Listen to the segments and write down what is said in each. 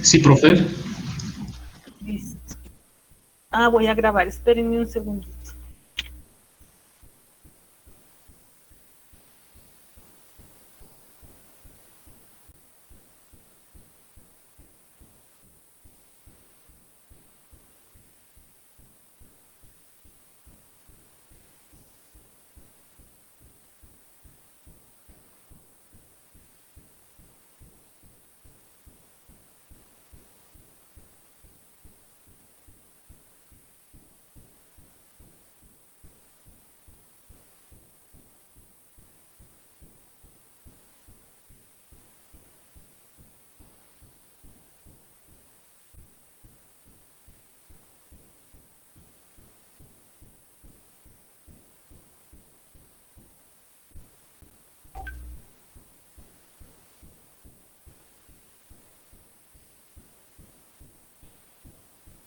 Sí, profe. Listo. Voy a grabar, espérenme un segundo.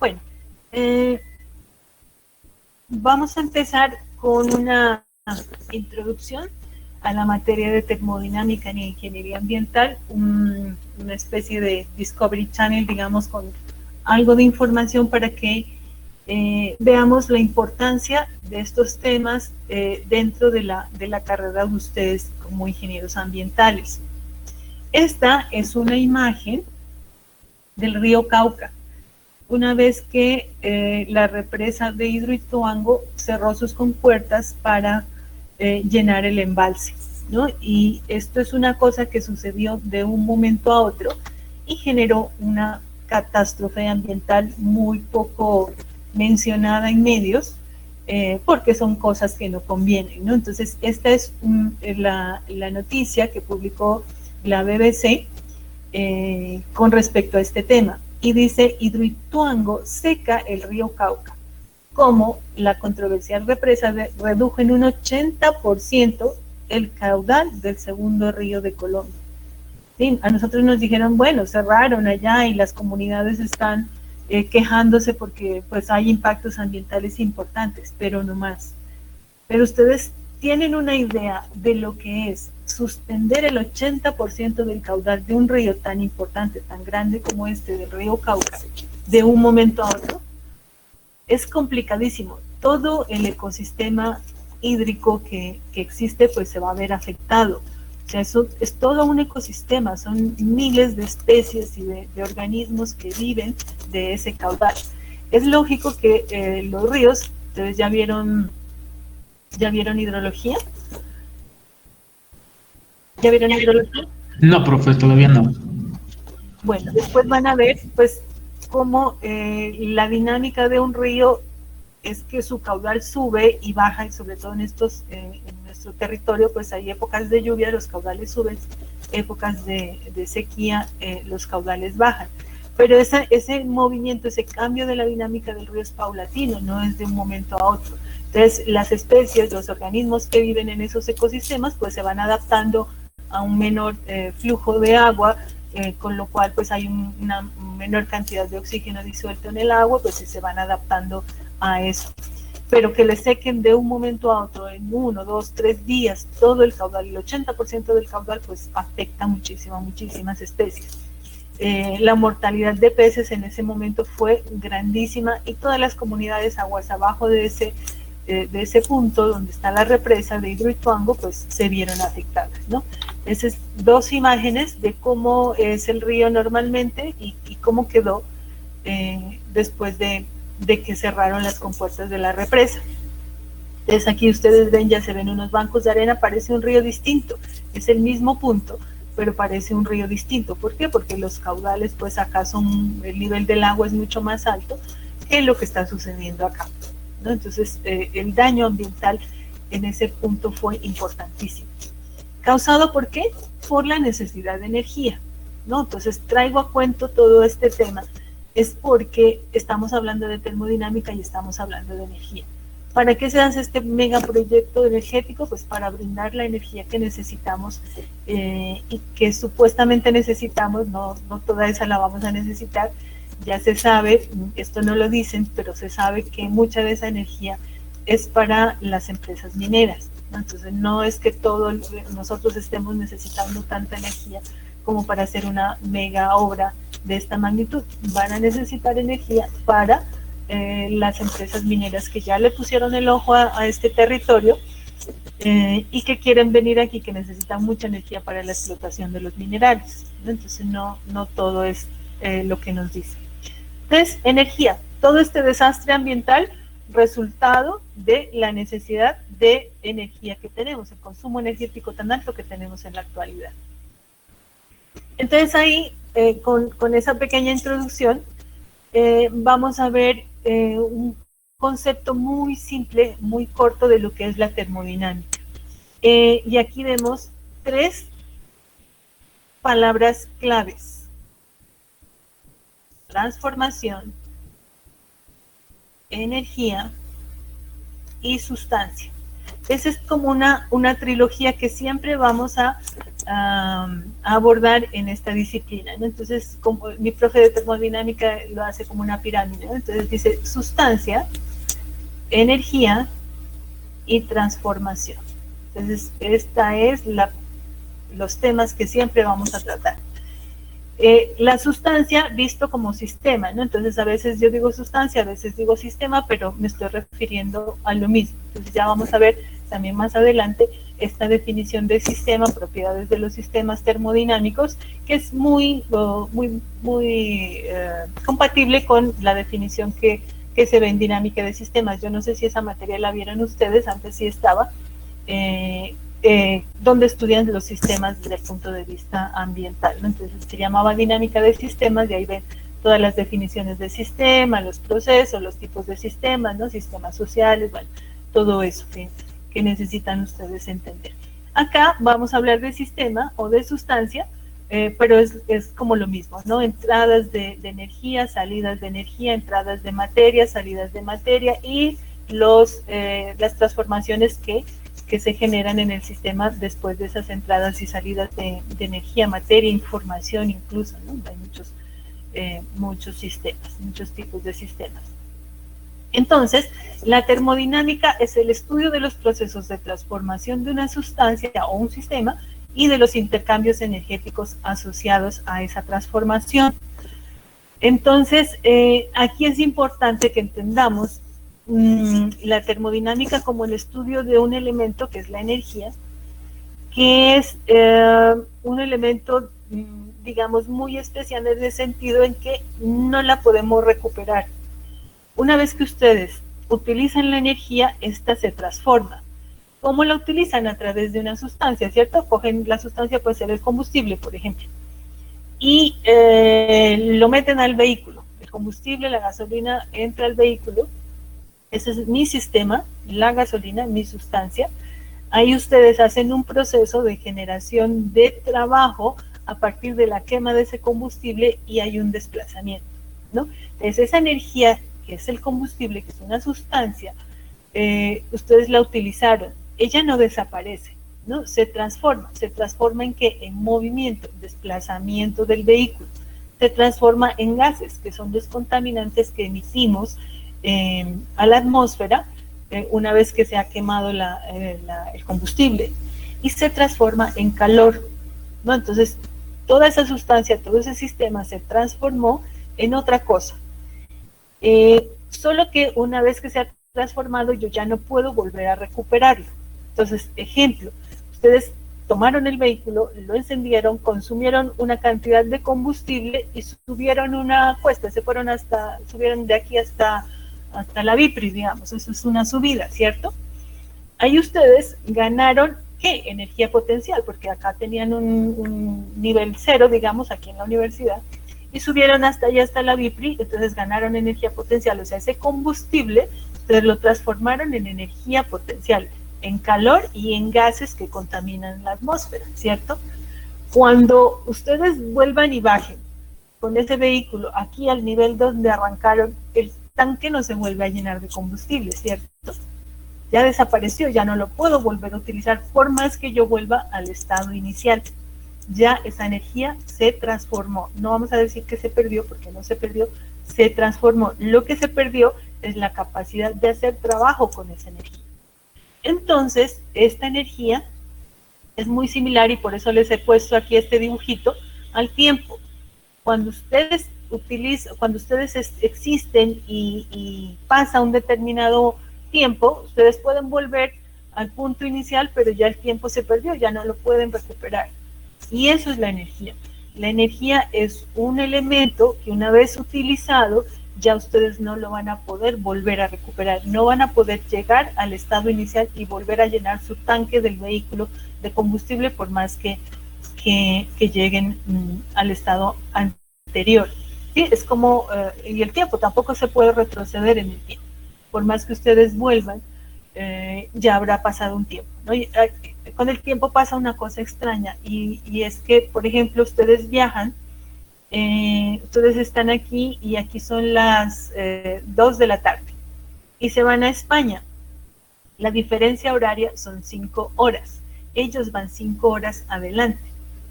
Bueno, vamos a empezar con una introducción a la materia de termodinámica en ingeniería ambiental, una especie de Discovery Channel, digamos, con algo de información para que veamos la importancia de estos temas dentro de la carrera de ustedes como ingenieros ambientales. Esta es una imagen del río Cauca. Una vez que la represa de Hidroituango cerró sus compuertas para llenar el embalse, ¿no? Y esto es una cosa que sucedió de un momento a otro y generó una catástrofe ambiental muy poco mencionada en medios, porque son cosas que no convienen, ¿no? Entonces, esta es la noticia que publicó la BBC con respecto a este tema. Y dice, Hidroituango seca el río Cauca, como la controversial represa redujo en un 80% el caudal del segundo río de Colombia. ¿Sí? A nosotros nos dijeron, bueno, cerraron allá y las comunidades están quejándose porque pues hay impactos ambientales importantes, pero no más. Pero ustedes tienen una idea de lo que es suspender el 80% del caudal de un río tan importante, tan grande como este del río Cauca, de un momento a otro. Es complicadísimo. Todo el ecosistema hídrico que existe pues se va a ver afectado. O sea, eso es todo un ecosistema, son miles de especies y de organismos que viven de ese caudal. Es lógico que los ríos, ustedes ¿ya vieron hidrología? ¿Ya vieron hidrología? No, profe, todavía no. Bueno, después van a ver, pues, cómo la dinámica de un río es que su caudal sube y baja, y sobre todo en nuestro territorio, pues hay épocas de lluvia, los caudales suben, épocas de sequía, los caudales bajan. Pero ese movimiento, ese cambio de la dinámica del río es paulatino, no es de un momento a otro. Entonces, las especies, los organismos que viven en esos ecosistemas, pues se van adaptando a un menor flujo de agua, con lo cual pues hay una menor cantidad de oxígeno disuelto en el agua, pues se van adaptando a eso. Pero que le sequen de un momento a otro, en 1, 2, 3 días, todo el caudal, el 80% del caudal, pues afecta muchísimas especies. La mortalidad de peces en ese momento fue grandísima y todas las comunidades aguas abajo de ese punto donde está la represa de Hidroituango, pues se vieron afectadas, ¿no? Esas dos imágenes de cómo es el río normalmente y cómo quedó después de que cerraron las compuertas de la represa. Entonces aquí ustedes ven, ya se ven unos bancos de arena, parece un río distinto, es el mismo punto, pero parece un río distinto. ¿Por qué? Porque los caudales, pues acá el nivel del agua es mucho más alto que lo que está sucediendo acá, ¿no? Entonces el daño ambiental en ese punto fue importantísimo. ¿Causado por qué? Por la necesidad de energía, ¿no? Entonces traigo a cuento todo este tema, es porque estamos hablando de termodinámica y estamos hablando de energía. ¿Para qué se hace este megaproyecto energético? Pues para brindar la energía que necesitamos y que supuestamente necesitamos, no toda esa la vamos a necesitar. Ya se sabe, esto no lo dicen, pero se sabe que mucha de esa energía es para las empresas mineras, ¿no? Entonces no es que nosotros estemos necesitando tanta energía como para hacer una mega obra de esta magnitud. Van a necesitar energía para las empresas mineras que ya le pusieron el ojo a este territorio y que quieren venir aquí, que necesitan mucha energía para la explotación de los minerales, ¿no? Entonces no todo es lo que nos dice. Entonces, energía, todo este desastre ambiental, resultado de la necesidad de energía que tenemos, el consumo energético tan alto que tenemos en la actualidad. Entonces ahí, con esa pequeña introducción, vamos a ver un concepto muy simple, muy corto de lo que es la termodinámica. Y aquí vemos 3 palabras claves: transformación, energía y sustancia. Esa es como una trilogía que siempre vamos a abordar en esta disciplina, ¿no? Entonces, como mi profe de termodinámica lo hace como una pirámide, ¿no? Entonces dice sustancia, energía y transformación. Entonces, esta es los temas que siempre vamos a tratar. La sustancia visto como sistema, ¿no? Entonces a veces yo digo sustancia, a veces digo sistema, pero me estoy refiriendo a lo mismo. Entonces ya vamos a ver también más adelante esta definición de sistema, propiedades de los sistemas termodinámicos, que es muy compatible con la definición que se ve en dinámica de sistemas. Yo no sé si esa materia la vieron ustedes, antes sí estaba, donde estudian los sistemas desde el punto de vista ambiental, ¿no? Entonces se llamaba dinámica de sistemas, y ahí ven todas las definiciones de sistema, los procesos, los tipos de sistemas, ¿no? Sistemas sociales, bueno, todo eso que necesitan ustedes entender. Acá vamos a hablar de sistema o de sustancia, pero es como lo mismo, ¿no? Entradas de energía, salidas de energía, entradas de materia, salidas de materia, y las transformaciones que se generan en el sistema después de esas entradas y salidas de energía, materia, información incluso, ¿no? Hay muchos sistemas, muchos tipos de sistemas. Entonces, la termodinámica es el estudio de los procesos de transformación de una sustancia o un sistema y de los intercambios energéticos asociados a esa transformación. Entonces, aquí es importante que entendamos la termodinámica como el estudio de un elemento que es la energía, que es un elemento, digamos, muy especial en el sentido en que no la podemos recuperar. Una vez que ustedes utilizan la energía, esta se transforma. ¿Cómo la utilizan? A través de una sustancia, ¿cierto? Cogen la sustancia, puede ser el combustible, por ejemplo, y lo meten al vehículo. El combustible, la gasolina, entra al vehículo. Ese es mi sistema, la gasolina, mi sustancia. Ahí ustedes hacen un proceso de generación de trabajo a partir de la quema de ese combustible y hay un desplazamiento, ¿no? Entonces esa energía, que es el combustible, que es una sustancia, ustedes la utilizaron, ella no desaparece, ¿no? Se transforma ¿en qué? En movimiento, desplazamiento del vehículo, se transforma en gases, que son los contaminantes que emitimos a la atmósfera una vez que se ha quemado el combustible, y se transforma en calor, ¿no? Entonces toda esa sustancia, todo ese sistema se transformó en otra cosa, solo que una vez que se ha transformado yo ya no puedo volver a recuperarlo. Entonces, ejemplo, ustedes tomaron el vehículo, lo encendieron, consumieron una cantidad de combustible y subieron una cuesta, subieron de aquí hasta la Bipri, digamos, eso es una subida, ¿cierto? Ahí ustedes ganaron, ¿qué? Energía potencial, porque acá tenían un nivel 0, digamos, aquí en la universidad, y subieron hasta allá, hasta la Bipri, entonces ganaron energía potencial, o sea, ese combustible, ustedes lo transformaron en energía potencial, en calor y en gases que contaminan la atmósfera, ¿cierto? Cuando ustedes vuelvan y bajen con ese vehículo aquí al nivel donde arrancaron, el tanque no se vuelve a llenar de combustible, ¿cierto? Ya desapareció, ya no lo puedo volver a utilizar por más que yo vuelva al estado inicial. Ya esa energía se transformó. No vamos a decir que se perdió, porque no se perdió, se transformó. Lo que se perdió es la capacidad de hacer trabajo con esa energía. Entonces, esta energía es muy similar, y por eso les he puesto aquí este dibujito, al tiempo. cuando ustedes existen y pasa un determinado tiempo, ustedes pueden volver al punto inicial, pero ya el tiempo se perdió, ya no lo pueden recuperar. Y eso es la energía. La energía es un elemento que una vez utilizado, ya ustedes no lo van a poder volver a recuperar, no van a poder llegar al estado inicial y volver a llenar su tanque del vehículo de combustible por más que lleguen al estado anterior. ¿Sí? Es como, y el tiempo, tampoco se puede retroceder en el tiempo. Por más que ustedes vuelvan, ya habrá pasado un tiempo, ¿no? Con el tiempo pasa una cosa extraña y es que, por ejemplo, ustedes viajan, ustedes están aquí y aquí son las 2 de la tarde y se van a España. La diferencia horaria son 5 horas. Ellos van 5 horas adelante,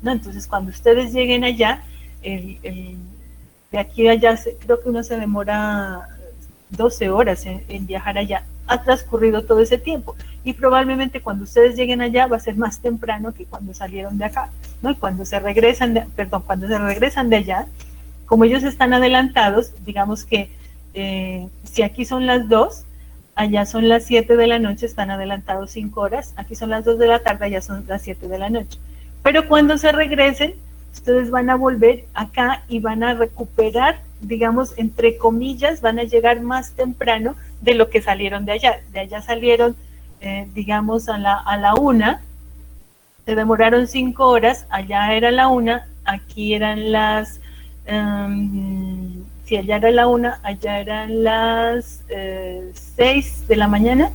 ¿no? Entonces, cuando ustedes lleguen allá, de aquí a allá, creo que uno se demora 12 horas en viajar allá. Ha transcurrido todo ese tiempo y probablemente cuando ustedes lleguen allá va a ser más temprano que cuando salieron de acá, ¿no? Y cuando se regresan de allá, como ellos están adelantados, digamos que si aquí son las 2, allá son las 7 de la noche, están adelantados 5 horas, aquí son las 2 de la tarde, allá son las 7 de la noche. Pero cuando se regresen, ustedes van a volver acá y van a recuperar, digamos, entre comillas, van a llegar más temprano de lo que salieron de allá. De allá salieron, digamos, a la 1, se demoraron 5 horas, allá era la 1, aquí eran las, si allá era la 1, allá eran las 6 de la mañana,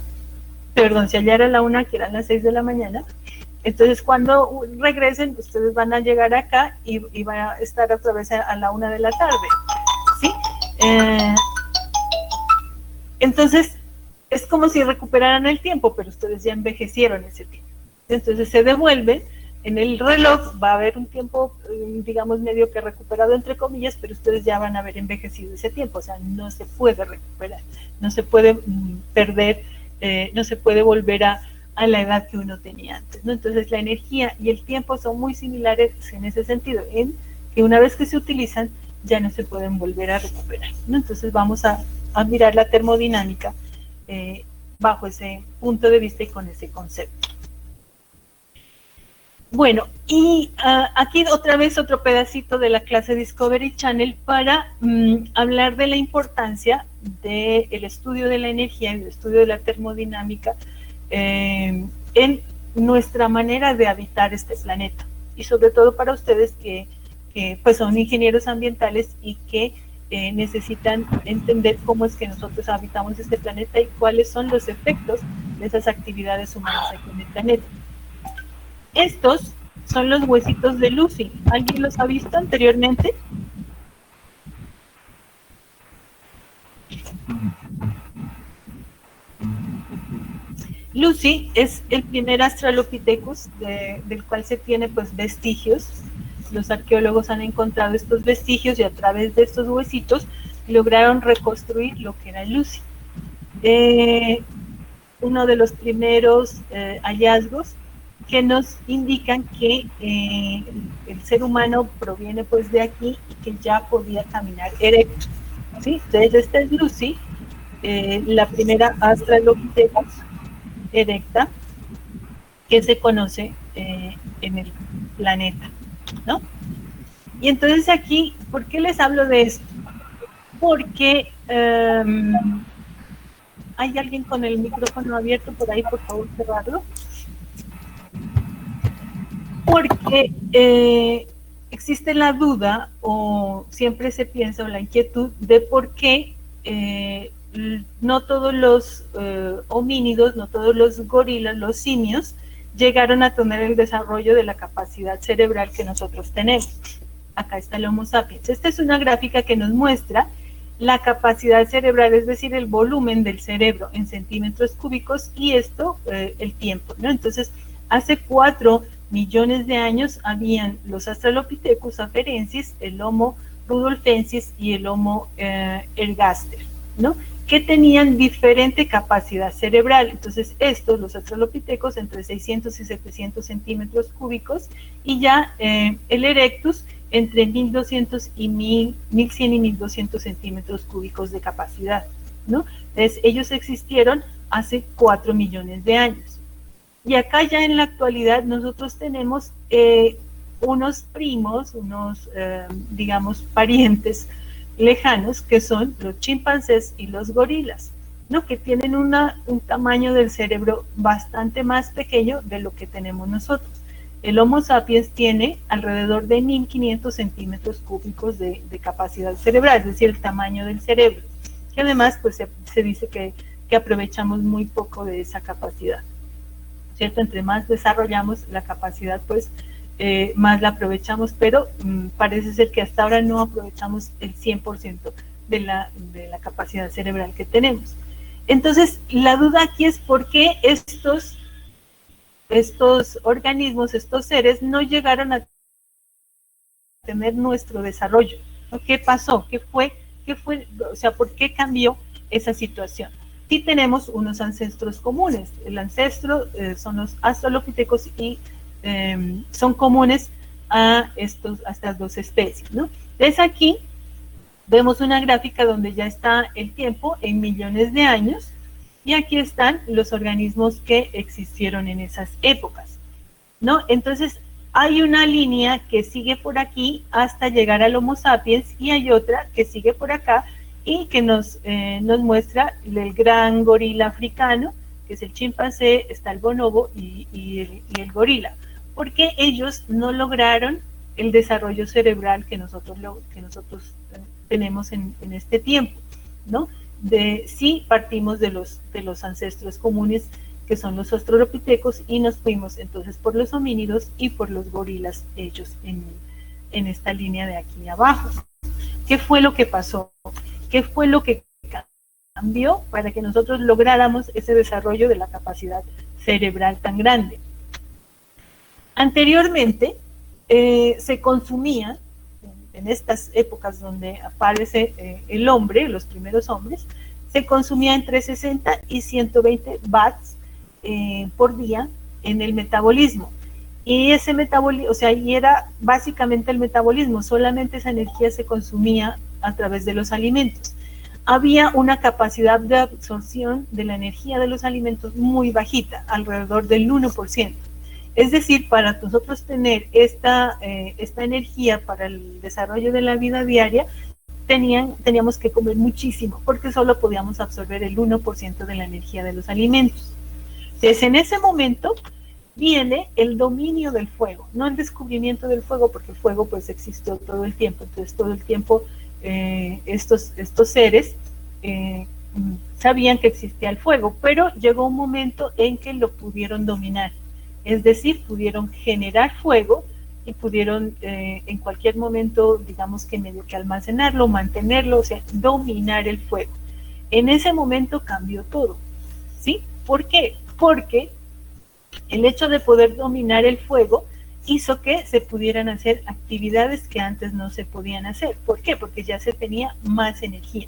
perdón, si allá era la 1, aquí eran las 6 de la mañana. Entonces, cuando regresen, ustedes van a llegar acá y van a estar otra vez a la 1 de la tarde, ¿sí? Entonces, es como si recuperaran el tiempo, pero ustedes ya envejecieron ese tiempo. Entonces, se devuelven, en el reloj va a haber un tiempo, digamos, medio que recuperado, entre comillas, pero ustedes ya van a haber envejecido ese tiempo, o sea, no se puede recuperar, no se puede perder, no se puede volver a la edad que uno tenía antes, ¿no? Entonces la energía y el tiempo son muy similares en ese sentido, en que una vez que se utilizan ya no se pueden volver a recuperar, ¿no? Entonces vamos a mirar la termodinámica bajo ese punto de vista y con ese concepto. Bueno, y aquí otra vez otro pedacito de la clase Discovery Channel para hablar de la importancia del estudio de la energía y el estudio de la termodinámica en nuestra manera de habitar este planeta, y sobre todo para ustedes que pues son ingenieros ambientales y que necesitan entender cómo es que nosotros habitamos este planeta y cuáles son los efectos de esas actividades humanas aquí en el planeta. Estos son los huesitos de Lucy. ¿Alguien los ha visto anteriormente? Lucy es el primer Australopithecus del cual se tiene pues vestigios. Los arqueólogos han encontrado estos vestigios y a través de estos huesitos lograron reconstruir lo que era Lucy. Uno de los primeros hallazgos que nos indican que el ser humano proviene pues de aquí y que ya podía caminar erecto, ¿sí? Entonces esta es Lucy, la primera Australopithecus erecta que se conoce en el planeta, ¿no? Y entonces aquí, ¿por qué les hablo de esto? Porque hay alguien con el micrófono abierto por ahí, por favor, cerrarlo. Porque existe la duda o siempre se piensa o la inquietud de por qué no todos los homínidos, no todos los gorilas, los simios, llegaron a tener el desarrollo de la capacidad cerebral que nosotros tenemos. Acá está el Homo sapiens. Esta es una gráfica que nos muestra la capacidad cerebral, es decir, el volumen del cerebro en centímetros cúbicos y esto, el tiempo, ¿no? Entonces, hace 4 millones de años habían los Australopithecus afarensis, el Homo rudolfensis y el Homo ergaster, ¿no? Que tenían diferente capacidad cerebral. Entonces estos, los Australopithecus, entre 600 y 700 centímetros cúbicos, y ya el Erectus, entre 1200 y 1100 y 1200 centímetros cúbicos de capacidad, ¿no? Entonces, ellos existieron hace 4 millones de años. Y acá ya en la actualidad nosotros tenemos unos primos, digamos, parientes lejanos, que son los chimpancés y los gorilas, ¿no? Que tienen un tamaño del cerebro bastante más pequeño de lo que tenemos nosotros. El Homo sapiens tiene alrededor de 1500 centímetros cúbicos de capacidad cerebral, es decir, el tamaño del cerebro, que además pues se dice que aprovechamos muy poco de esa capacidad, ¿cierto? Entre más desarrollamos la capacidad, pues más la aprovechamos, pero parece ser que hasta ahora no aprovechamos el 100% de la capacidad cerebral que tenemos. Entonces, la duda aquí es por qué estos organismos, estos seres, no llegaron a tener nuestro desarrollo, ¿no? ¿Qué pasó? ¿Qué fue? O sea, ¿por qué cambió esa situación? Sí tenemos unos ancestros comunes. El ancestro son los australopithecus y son comunes a estas dos especies, ¿no? Entonces aquí vemos una gráfica donde ya está el tiempo en millones de años, y aquí están los organismos que existieron en esas épocas, ¿no? Entonces, hay una línea que sigue por aquí hasta llegar al Homo sapiens, y hay otra que sigue por acá y que nos muestra el gran gorila africano, que es el chimpancé, está el bonobo y el gorila, porque ellos no lograron el desarrollo cerebral que nosotros tenemos en este tiempo, ¿no? Sí partimos de los ancestros comunes, que son los australopithecus, y nos fuimos entonces por los homínidos y por los gorilas, ellos en esta línea de aquí abajo. ¿Qué fue lo que pasó? ¿Qué fue lo que cambió para que nosotros lográramos ese desarrollo de la capacidad cerebral tan grande? Anteriormente se consumía, en estas épocas donde aparece el hombre, los primeros hombres, se consumía entre 60 y 120 watts por día en el metabolismo. Y ese metabolismo, o sea, y era básicamente el metabolismo, solamente esa energía se consumía a través de los alimentos. Había una capacidad de absorción de la energía de los alimentos muy bajita, alrededor del 1%. Es decir, para nosotros tener esta energía para el desarrollo de la vida diaria, teníamos que comer muchísimo, porque solo podíamos absorber el 1% de la energía de los alimentos. Entonces, en ese momento viene el dominio del fuego, no el descubrimiento del fuego, porque el fuego pues existió todo el tiempo. Entonces, todo el tiempo estos seres sabían que existía el fuego, pero llegó un momento en que lo pudieron dominar. Es decir, pudieron generar fuego y pudieron en cualquier momento, digamos que medio que almacenarlo, mantenerlo, o sea, dominar el fuego. En ese momento cambió todo, ¿sí? ¿Por qué? Porque el hecho de poder dominar el fuego hizo que se pudieran hacer actividades que antes no se podían hacer. ¿Por qué? Porque ya se tenía más energía.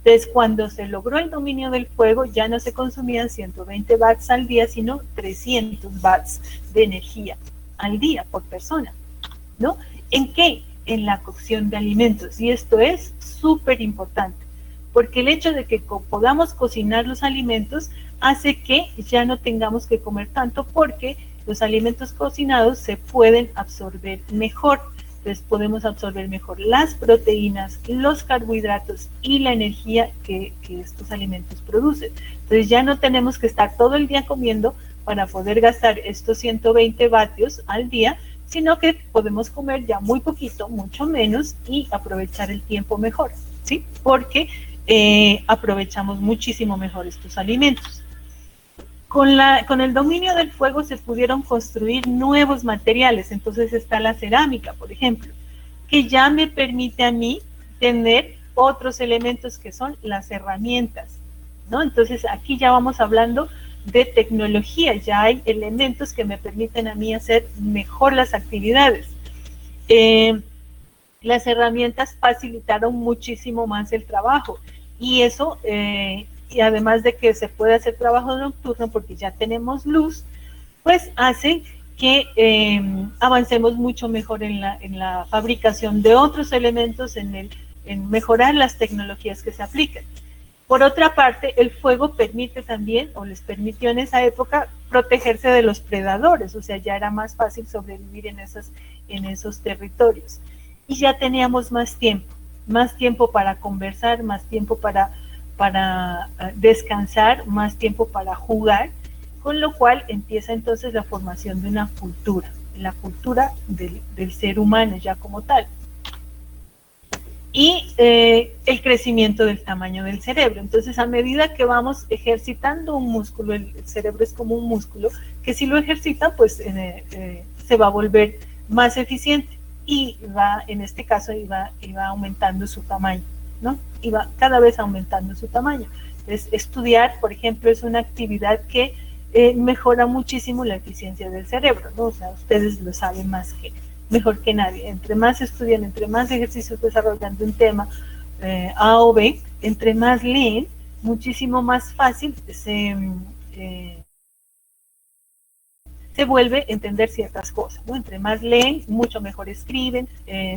Entonces, cuando se logró el dominio del fuego, ya no se consumían 120 watts al día, sino 300 watts de energía al día por persona, ¿no? ¿En qué? En la cocción de alimentos. Y esto es súper importante, porque el hecho de que podamos cocinar los alimentos hace que ya no tengamos que comer tanto, porque los alimentos cocinados se pueden absorber mejor. Entonces podemos absorber mejor las proteínas, los carbohidratos y la energía que estos alimentos producen. Entonces ya no tenemos que estar todo el día comiendo para poder gastar estos 120 vatios al día, sino que podemos comer ya muy poquito, mucho menos, y aprovechar el tiempo mejor, ¿sí? Porque aprovechamos muchísimo mejor estos alimentos. Con el dominio del fuego se pudieron construir nuevos materiales. Entonces está la cerámica, por ejemplo, que ya me permite a mí tener otros elementos que son las herramientas, ¿no? Entonces aquí ya vamos hablando de tecnología, ya hay elementos que me permiten a mí hacer mejor las actividades. Las herramientas facilitaron muchísimo más el trabajo, y eso y además de que se puede hacer trabajo nocturno porque ya tenemos luz, pues hace que avancemos mucho mejor en la fabricación de otros elementos, en mejorar las tecnologías que se aplican. Por otra parte, el fuego permite también, o les permitió en esa época, protegerse de los predadores, o sea, ya era más fácil sobrevivir en esos territorios. Y ya teníamos más tiempo para conversar, más tiempo para descansar, más tiempo para jugar, con lo cual empieza entonces la formación de una cultura, la cultura del ser humano ya como tal. Y el crecimiento del tamaño del cerebro. Entonces, a medida que vamos ejercitando un músculo, el cerebro es como un músculo, que si lo ejercitan, pues se va a volver más eficiente y en este caso, iba aumentando su tamaño, ¿no? Iba cada vez aumentando su tamaño. Entonces, estudiar, por ejemplo, es una actividad que mejora muchísimo la eficiencia del cerebro, ¿no? O sea, ustedes lo saben mejor que nadie. Entre más estudian, entre más ejercicios desarrollan de un tema A o B, entre más leen, muchísimo más fácil se vuelve entender ciertas cosas, ¿no? Entre más leen, mucho mejor escriben.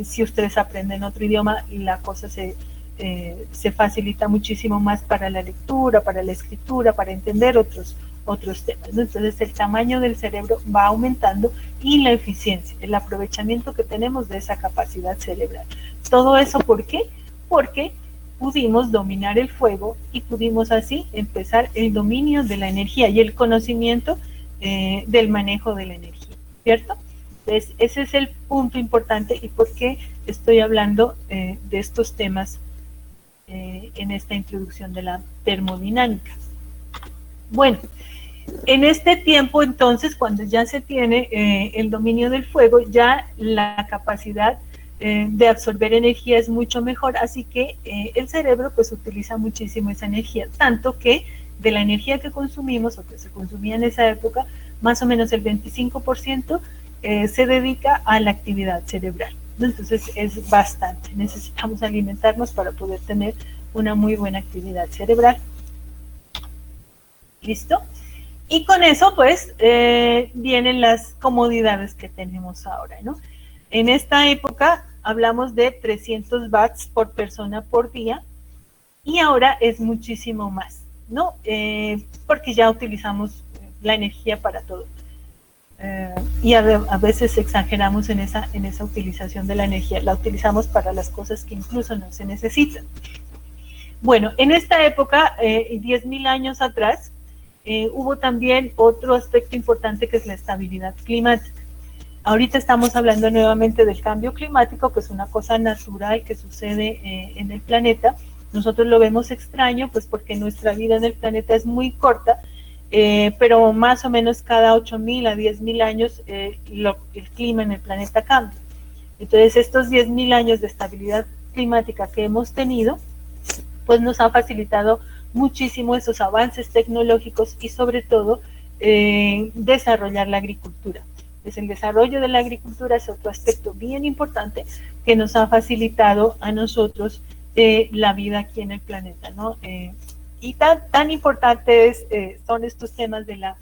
Si ustedes aprenden otro idioma, la cosa se facilita muchísimo más para la lectura, para la escritura, para entender otros temas, ¿no? Entonces el tamaño del cerebro va aumentando y la eficiencia, el aprovechamiento que tenemos de esa capacidad cerebral. ¿Todo eso por qué? Porque pudimos dominar el fuego y pudimos así empezar el dominio de la energía y el conocimiento del manejo de la energía, ¿cierto? Entonces ese es el punto importante y por qué estoy hablando de estos temas en esta introducción de la termodinámica. Bueno, en este tiempo entonces, cuando ya se tiene el dominio del fuego, ya la capacidad de absorber energía es mucho mejor, así que el cerebro pues utiliza muchísimo esa energía, tanto que de la energía que consumimos o que se consumía en esa época, más o menos el 25% se dedica a la actividad cerebral. Entonces es bastante, necesitamos alimentarnos para poder tener una muy buena actividad cerebral. ¿Listo? Y con eso, pues, vienen las comodidades que tenemos ahora, ¿no? En esta época hablamos de 300 watts por persona por día y ahora es muchísimo más, ¿no? Porque ya utilizamos la energía para todo. Y a veces exageramos en esa utilización de la energía, la utilizamos para las cosas que incluso no se necesitan. Bueno, en esta época, 10.000 años atrás, hubo también otro aspecto importante que es la estabilidad climática. Ahorita estamos hablando nuevamente del cambio climático, que es una cosa natural que sucede en el planeta. Nosotros lo vemos extraño, pues porque nuestra vida en el planeta es muy corta, pero más o menos cada 8.000 a 10.000 años el clima en el planeta cambia. Entonces estos 10.000 años de estabilidad climática que hemos tenido, pues nos ha facilitado muchísimo esos avances tecnológicos y sobre todo desarrollar la agricultura. Pues el desarrollo de la agricultura es otro aspecto bien importante que nos ha facilitado a nosotros la vida aquí en el planeta, ¿no? Y tan importantes son estos temas de la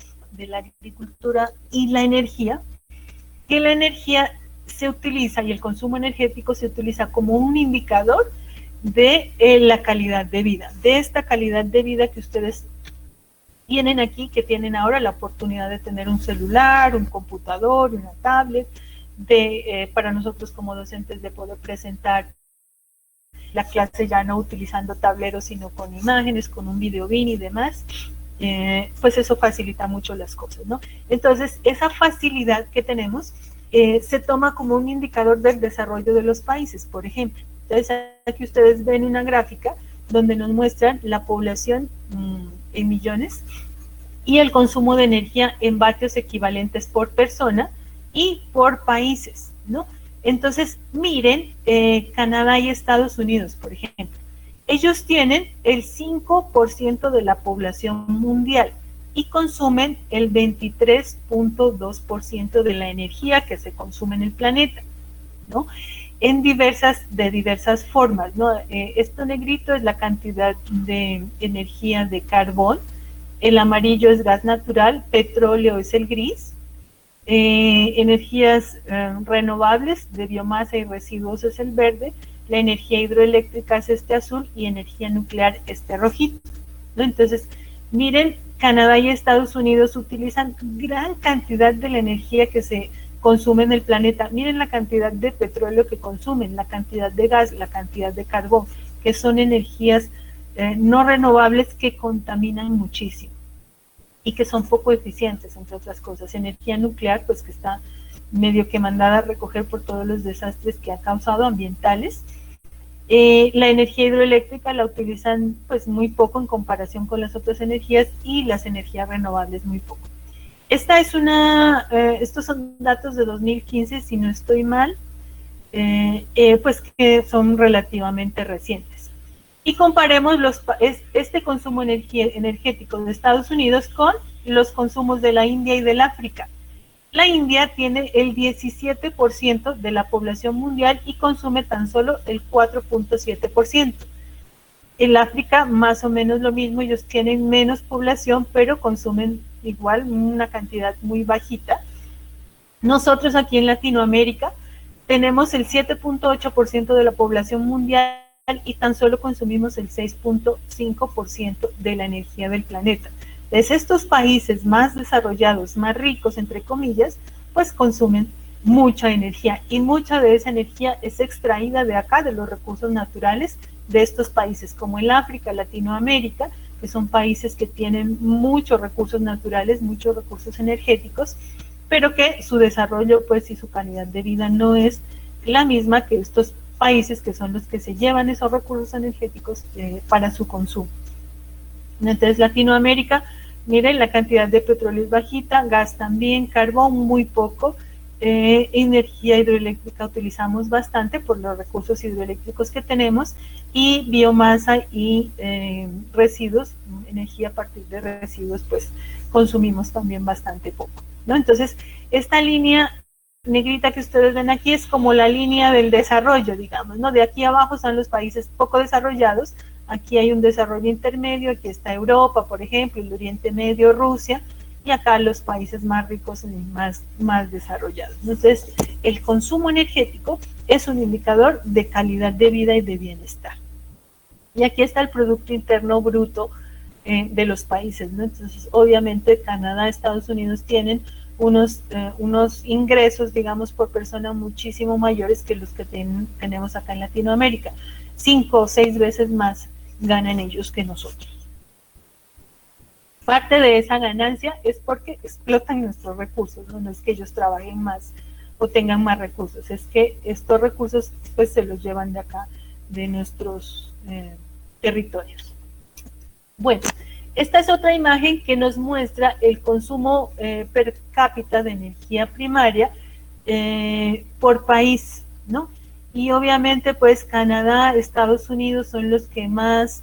agricultura y la energía, que la energía se utiliza y el consumo energético se utiliza como un indicador de la calidad de vida, de esta calidad de vida que ustedes tienen aquí, que tienen ahora la oportunidad de tener un celular, un computador, una tablet, para nosotros como docentes de poder presentar la clase ya no utilizando tableros, sino con imágenes, con un video bin y demás, pues eso facilita mucho las cosas, ¿no? Entonces, esa facilidad que tenemos se toma como un indicador del desarrollo de los países, por ejemplo. Entonces, aquí ustedes ven una gráfica donde nos muestran la población en millones y el consumo de energía en vatios equivalentes por persona y por países, ¿no? Entonces, miren, Canadá y Estados Unidos, por ejemplo, ellos tienen el 5% de la población mundial y consumen el 23.2% de la energía que se consume en el planeta, ¿no? De diversas formas, ¿no? Esto negrito es la cantidad de energía de carbón, el amarillo es gas natural, petróleo es el gris, Energías renovables de biomasa y residuos es el verde, la energía hidroeléctrica es este azul y energía nuclear este rojito, ¿no? Entonces, miren, Canadá y Estados Unidos utilizan gran cantidad de la energía que se consume en el planeta. Miren la cantidad de petróleo que consumen, la cantidad de gas, la cantidad de carbón, que son energías no renovables que contaminan muchísimo y que son poco eficientes, entre otras cosas. Energía nuclear, pues que está medio que mandada a recoger por todos los desastres que ha causado ambientales. La energía hidroeléctrica la utilizan pues muy poco en comparación con las otras energías y las energías renovables muy poco. Estos son datos de 2015, si no estoy mal, pues que son relativamente recientes. Y comparemos este consumo energético de Estados Unidos con los consumos de la India y del África. La India tiene el 17% de la población mundial y consume tan solo el 4.7%. En África más o menos lo mismo, ellos tienen menos población, pero consumen igual una cantidad muy bajita. Nosotros aquí en Latinoamérica tenemos el 7.8% de la población mundial y tan solo consumimos el 6.5% de la energía del planeta. Entonces, estos países más desarrollados, más ricos, entre comillas, pues consumen mucha energía y mucha de esa energía es extraída de acá, de los recursos naturales de estos países, como el África, Latinoamérica, que son países que tienen muchos recursos naturales, muchos recursos energéticos, pero que su desarrollo pues y su calidad de vida no es la misma que estos países que son los que se llevan esos recursos energéticos para su consumo. Entonces Latinoamérica, miren, la cantidad de petróleo es bajita, gas también, carbón muy poco, energía hidroeléctrica utilizamos bastante por los recursos hidroeléctricos que tenemos, y biomasa y residuos, energía a partir de residuos, pues consumimos también bastante poco, ¿no? Entonces, esta línea negrita que ustedes ven aquí es como la línea del desarrollo, digamos, ¿no? De aquí abajo están los países poco desarrollados, aquí hay un desarrollo intermedio, aquí está Europa, por ejemplo, el Oriente Medio, Rusia, y acá los países más ricos y más desarrollados. Entonces, el consumo energético es un indicador de calidad de vida y de bienestar. Y aquí está el Producto Interno Bruto de los países, ¿no? Entonces, obviamente, Canadá, Estados Unidos tienen unos ingresos, digamos, por persona muchísimo mayores que los que tenemos acá en Latinoamérica. 5 o 6 veces más ganan ellos que nosotros. Parte de esa ganancia es porque explotan nuestros recursos, no es que ellos trabajen más o tengan más recursos, es que estos recursos pues se los llevan de acá, de nuestros territorios. Bueno, esta es otra imagen que nos muestra el consumo per cápita de energía primaria por país, ¿no? Y obviamente pues Canadá, Estados Unidos son los que más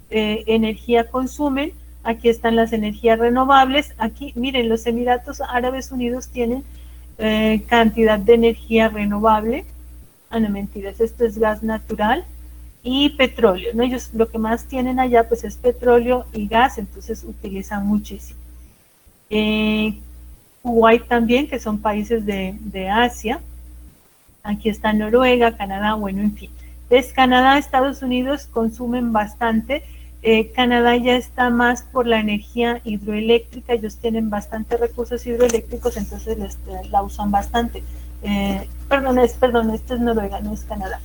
energía consumen. Aquí están las energías renovables. Aquí, miren, los Emiratos Árabes Unidos tienen cantidad de energía renovable. Ah, no, mentiras, esto es gas natural y petróleo, ¿no? Ellos lo que más tienen allá pues es petróleo y gas, entonces utilizan muchísimo. Kuwait también, que son países de Asia. Aquí está Noruega, Canadá, bueno, en fin. Entonces, Canadá, Estados Unidos consumen bastante. Canadá ya está más por la energía hidroeléctrica, ellos tienen bastantes recursos hidroeléctricos, entonces la usan bastante. Perdón, este es Noruega, no es Canadá.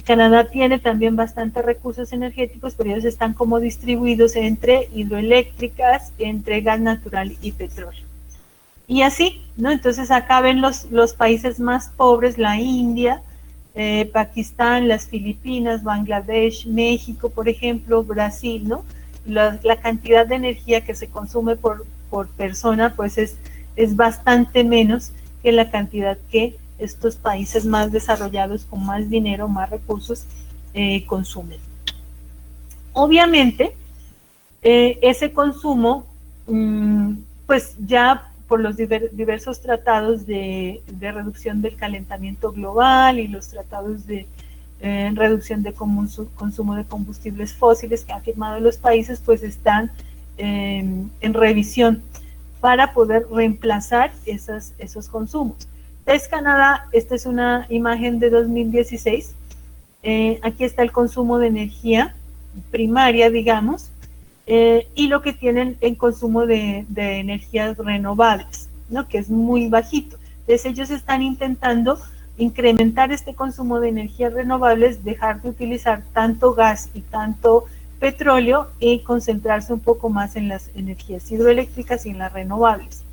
Canadá tiene también bastantes recursos energéticos, pero ellos están como distribuidos entre hidroeléctricas, entre gas natural y petróleo. Y así, ¿no? Entonces acá ven los países más pobres, la India, Pakistán, las Filipinas, Bangladesh, México, por ejemplo, Brasil, ¿no? La cantidad de energía que se consume por persona, pues es bastante menos que la cantidad que estos países más desarrollados, con más dinero, más recursos, consumen. Obviamente, ese consumo, pues ya por los diversos tratados de reducción del calentamiento global y los tratados de reducción de consumo de combustibles fósiles que han firmado los países, pues están en revisión. para poder reemplazar esos consumos. Entonces, Canadá, esta es una imagen de 2016. Aquí está el consumo de energía primaria, digamos, y lo que tienen en consumo de energías renovables, ¿no? Que es muy bajito. Entonces, ellos están intentando incrementar este consumo de energías renovables, dejar de utilizar tanto gas y tanto petróleo y concentrarse un poco más en las energías hidroeléctricas y en las renovables.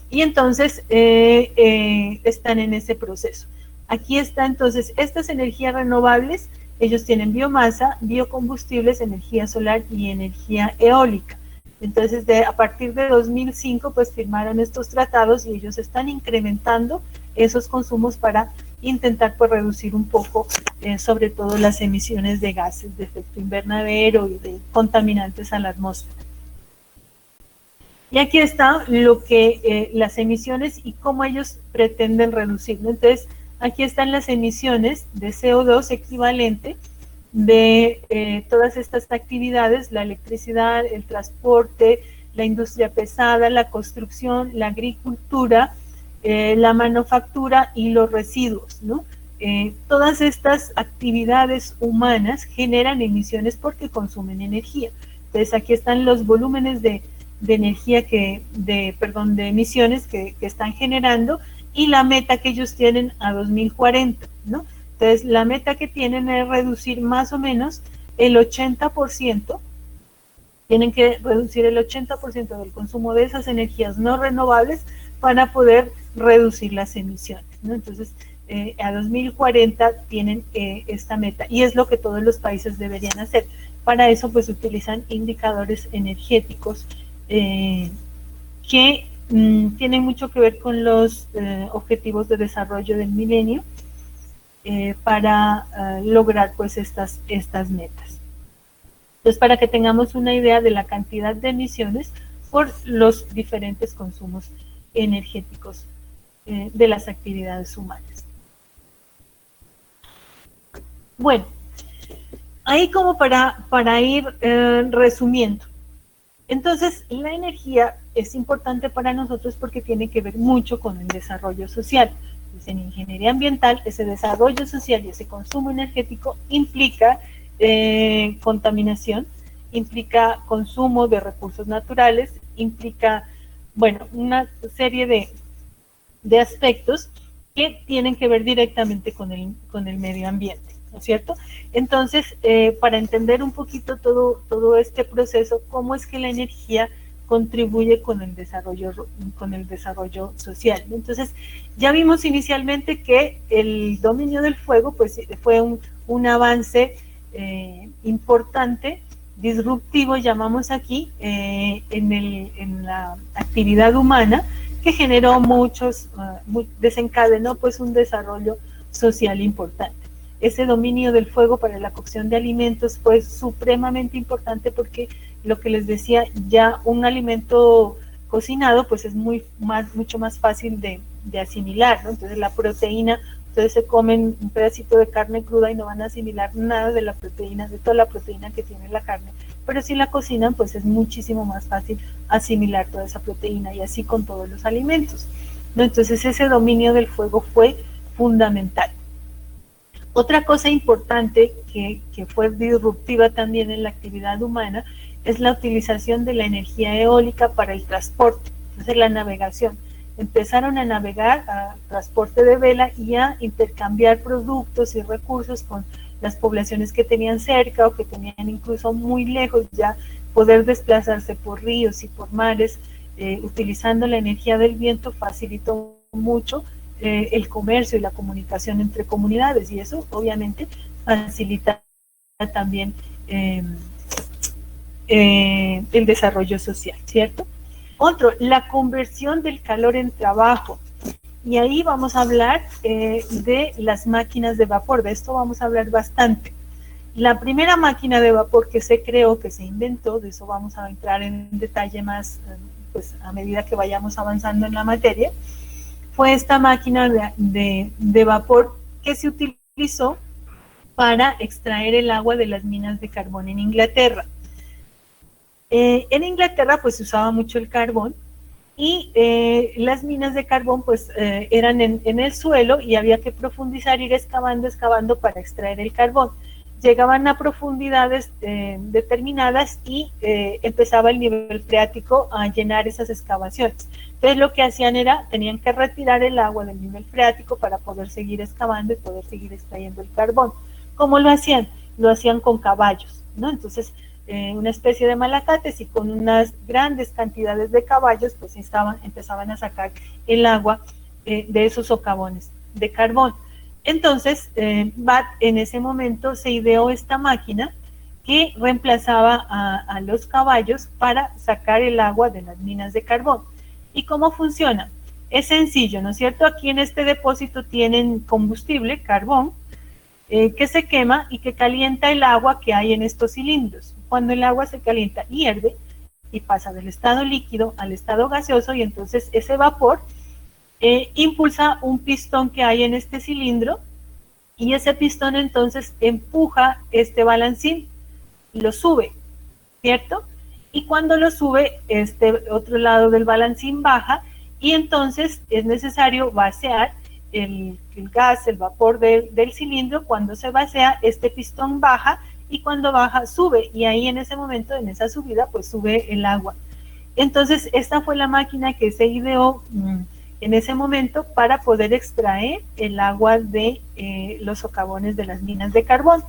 Y entonces están en ese proceso. Aquí está entonces estas energías renovables, ellos tienen biomasa, biocombustibles, energía solar y energía eólica. Entonces a partir de 2005 pues firmaron estos tratados y ellos están incrementando esos consumos para intentar pues reducir un poco sobre todo las emisiones de gases de efecto invernadero y de contaminantes a la atmósfera. Y aquí está lo que las emisiones y cómo ellos pretenden reducirlo. Entonces, aquí están las emisiones de CO2 equivalente de todas estas actividades, la electricidad, el transporte, la industria pesada, la construcción, la agricultura, la manufactura y los residuos, ¿no? Todas estas actividades humanas generan emisiones porque consumen energía. Entonces, aquí están los volúmenes de energía de emisiones que están generando y la meta que ellos tienen a 2040, ¿no? Entonces, la meta que tienen es reducir más o menos el 80%, tienen que reducir el 80% del consumo de esas energías no renovables para poder reducir las emisiones, ¿no? Entonces, a 2040 tienen esta meta y es lo que todos los países deberían hacer. Para eso, pues, utilizan indicadores energéticos que tienen mucho que ver con los objetivos de desarrollo del milenio para lograr pues estas metas. Entonces, para que tengamos una idea de la cantidad de emisiones por los diferentes consumos energéticos de las actividades humanas. Bueno, ahí como para ir resumiendo. Entonces, la energía es importante para nosotros porque tiene que ver mucho con el desarrollo social. Pues en ingeniería ambiental, ese desarrollo social y ese consumo energético implica contaminación, implica consumo de recursos naturales, implica, bueno, una serie de aspectos que tienen que ver directamente con el medio ambiente, ¿no es cierto? Entonces, para entender un poquito todo este proceso, cómo es que la energía contribuye con el desarrollo social. Entonces, ya vimos inicialmente que el dominio del fuego pues, fue un avance importante, disruptivo, llamamos aquí, en la actividad humana, que generó desencadenó pues un desarrollo social importante. Ese dominio del fuego para la cocción de alimentos fue supremamente importante porque lo que les decía, ya un alimento cocinado pues es mucho más fácil de asimilar, ¿no? Entonces la proteína, ustedes se comen un pedacito de carne cruda y no van a asimilar nada de la proteína, de toda la proteína que tiene la carne, pero si la cocinan pues es muchísimo más fácil asimilar toda esa proteína y así con todos los alimentos, ¿no? Entonces ese dominio del fuego fue fundamental. Otra cosa importante que fue disruptiva también en la actividad humana es la utilización de la energía eólica para el transporte, entonces la navegación. Empezaron a navegar a transporte de vela y a intercambiar productos y recursos con las poblaciones que tenían cerca o que tenían incluso muy lejos, ya poder desplazarse por ríos y por mares, utilizando la energía del viento facilitó mucho el comercio y la comunicación entre comunidades y eso obviamente facilita también el desarrollo social, ¿cierto? Otro, la conversión del calor en trabajo. Y ahí vamos a hablar de las máquinas de vapor, de esto vamos a hablar bastante. La primera máquina de vapor que se creó, que se inventó, de eso vamos a entrar en detalle más pues, a medida que vayamos avanzando en la materia, fue esta máquina de vapor que se utilizó para extraer el agua de las minas de carbón en Inglaterra. En Inglaterra pues se usaba mucho el carbón y las minas de carbón pues eran en el suelo y había que profundizar, ir excavando para extraer el carbón. Llegaban a profundidades determinadas y empezaba el nivel freático a llenar esas excavaciones. Entonces lo que hacían era, tenían que retirar el agua del nivel freático para poder seguir excavando y poder seguir extrayendo el carbón. ¿Cómo lo hacían? Lo hacían con caballos, ¿no? Entonces, una especie de malacates y con unas grandes cantidades de caballos, pues empezaban a sacar el agua de esos socavones de carbón. Entonces, Watt en ese momento se ideó esta máquina que reemplazaba a los caballos para sacar el agua de las minas de carbón. ¿Y cómo funciona? Es sencillo, ¿no es cierto? Aquí en este depósito tienen combustible, carbón, que se quema y que calienta el agua que hay en estos cilindros. Cuando el agua se calienta, hierve y pasa del estado líquido al estado gaseoso y entonces ese vapor impulsa un pistón que hay en este cilindro y ese pistón entonces empuja este balancín, lo sube, ¿cierto? Y cuando lo sube, este otro lado del balancín baja y entonces es necesario vaciar el gas, el vapor del cilindro. Cuando se vacía, este pistón baja y cuando baja, sube. Y ahí en ese momento, en esa subida, pues sube el agua. Entonces, esta fue la máquina que se ideó en ese momento para poder extraer el agua de los socavones de las minas de carbón.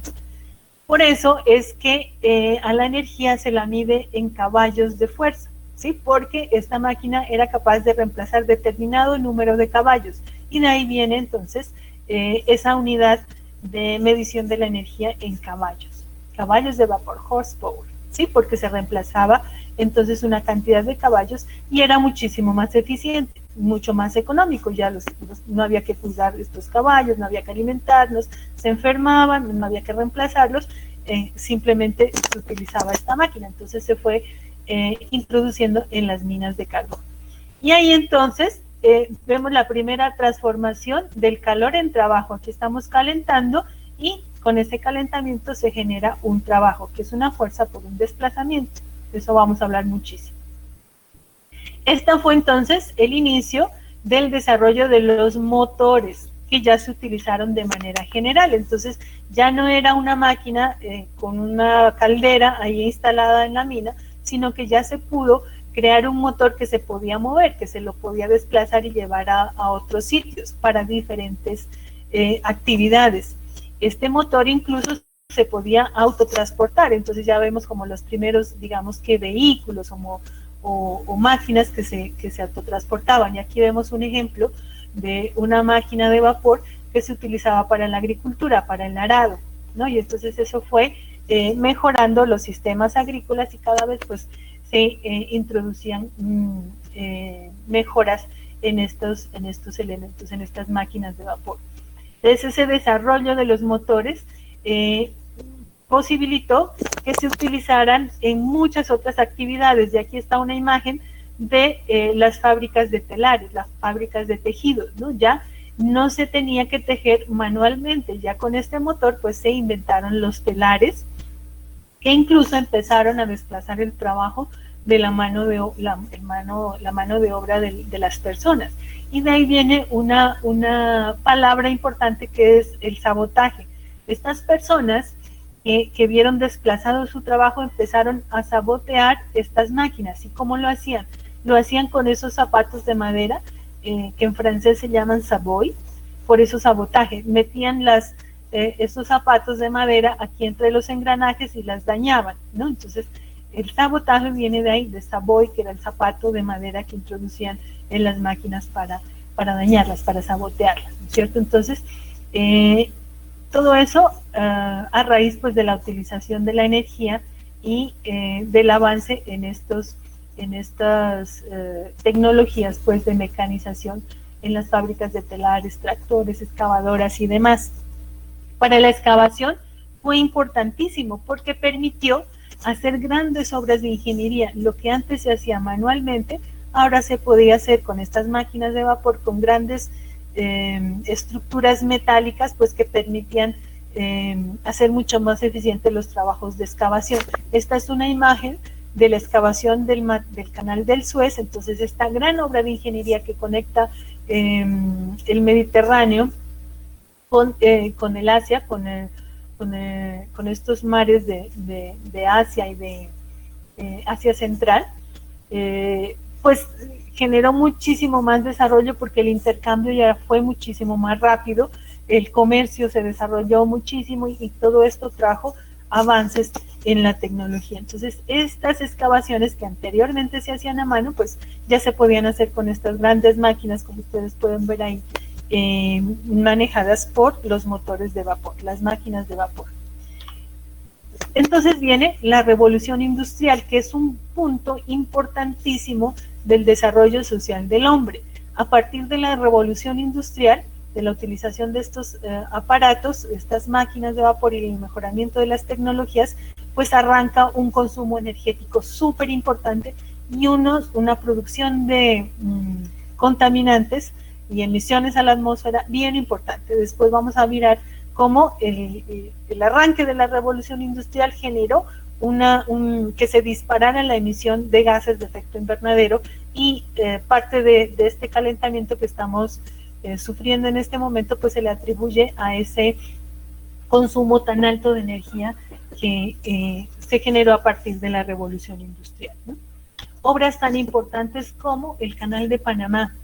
Por eso es que a la energía se la mide en caballos de fuerza, ¿sí? Porque esta máquina era capaz de reemplazar determinado número de caballos. Y de ahí viene entonces esa unidad de medición de la energía en caballos de vapor, horsepower, ¿sí? Porque se reemplazaba entonces una cantidad de caballos y era muchísimo más eficiente, mucho más económico. Ya no había que cuidar estos caballos, no había que alimentarlos, se enfermaban, no había que reemplazarlos, simplemente se utilizaba esta máquina. Entonces se fue introduciendo en las minas de carbón. Y ahí entonces vemos la primera transformación del calor en trabajo. Aquí estamos calentando y con ese calentamiento se genera un trabajo, que es una fuerza por un desplazamiento. De eso vamos a hablar muchísimo. Esta fue entonces el inicio del desarrollo de los motores, que ya se utilizaron de manera general. Entonces ya no era una máquina con una caldera ahí instalada en la mina, sino que ya se pudo crear un motor que se podía mover, que se lo podía desplazar y llevar a otros sitios para diferentes actividades. Este motor incluso se podía autotransportar, entonces ya vemos como los primeros, digamos que vehículos o máquinas que se autotransportaban. Y aquí vemos un ejemplo de una máquina de vapor que se utilizaba para la agricultura, para el arado, ¿no? Y entonces eso fue mejorando los sistemas agrícolas y cada vez pues se introducían mejoras en estos elementos, en estas máquinas de vapor. Entonces ese desarrollo de los motores posibilitó que se utilizaran en muchas otras actividades. Y aquí está una imagen de las fábricas de telares, las fábricas de tejidos, ¿no? Ya no se tenía que tejer manualmente, ya con este motor pues se inventaron los telares, que incluso empezaron a desplazar el trabajo de la mano de obra de las personas. Y de ahí viene una palabra importante que es el sabotaje. Estas personas que vieron desplazado su trabajo empezaron a sabotear estas máquinas. ¿Y cómo lo hacían? Lo hacían con esos zapatos de madera, que en francés se llaman sabot, por eso sabotaje. Metían esos zapatos de madera aquí entre los engranajes y las dañaban, ¿no? Entonces, el sabotaje viene de ahí, de sabot, que era el zapato de madera que introducían en las máquinas para dañarlas, para sabotearlas, ¿no es cierto? Entonces, todo eso a raíz pues de la utilización de la energía y del avance en estas tecnologías pues de mecanización en las fábricas de telares, tractores, excavadoras y demás. Para la excavación fue importantísimo porque permitió hacer grandes obras de ingeniería. Lo que antes se hacía manualmente, ahora se podía hacer con estas máquinas de vapor, con grandes estructuras metálicas, pues que permitían hacer mucho más eficientes los trabajos de excavación. Esta es una imagen de la excavación del canal del Suez. Entonces esta gran obra de ingeniería que conecta el Mediterráneo con el Asia, con estos mares de Asia y de Asia Central, pues generó muchísimo más desarrollo porque el intercambio ya fue muchísimo más rápido, el comercio se desarrolló muchísimo y todo esto trajo avances en la tecnología. Entonces, estas excavaciones que anteriormente se hacían a mano, pues ya se podían hacer con estas grandes máquinas, como ustedes pueden ver ahí, manejadas por los motores de vapor, las máquinas de vapor. Entonces viene la revolución industrial, que es un punto importantísimo del desarrollo social del hombre. A partir de la revolución industrial, de la utilización de estos aparatos, estas máquinas de vapor y el mejoramiento de las tecnologías, pues arranca un consumo energético súper importante y una producción de contaminantes y emisiones a la atmósfera bien importante. Después vamos a mirar cómo el arranque de la revolución industrial generó que se disparara la emisión de gases de efecto invernadero y parte de este calentamiento que estamos sufriendo en este momento, pues se le atribuye a ese consumo tan alto de energía que se generó a partir de la revolución industrial, ¿no? Obras tan importantes como el Canal de Panamá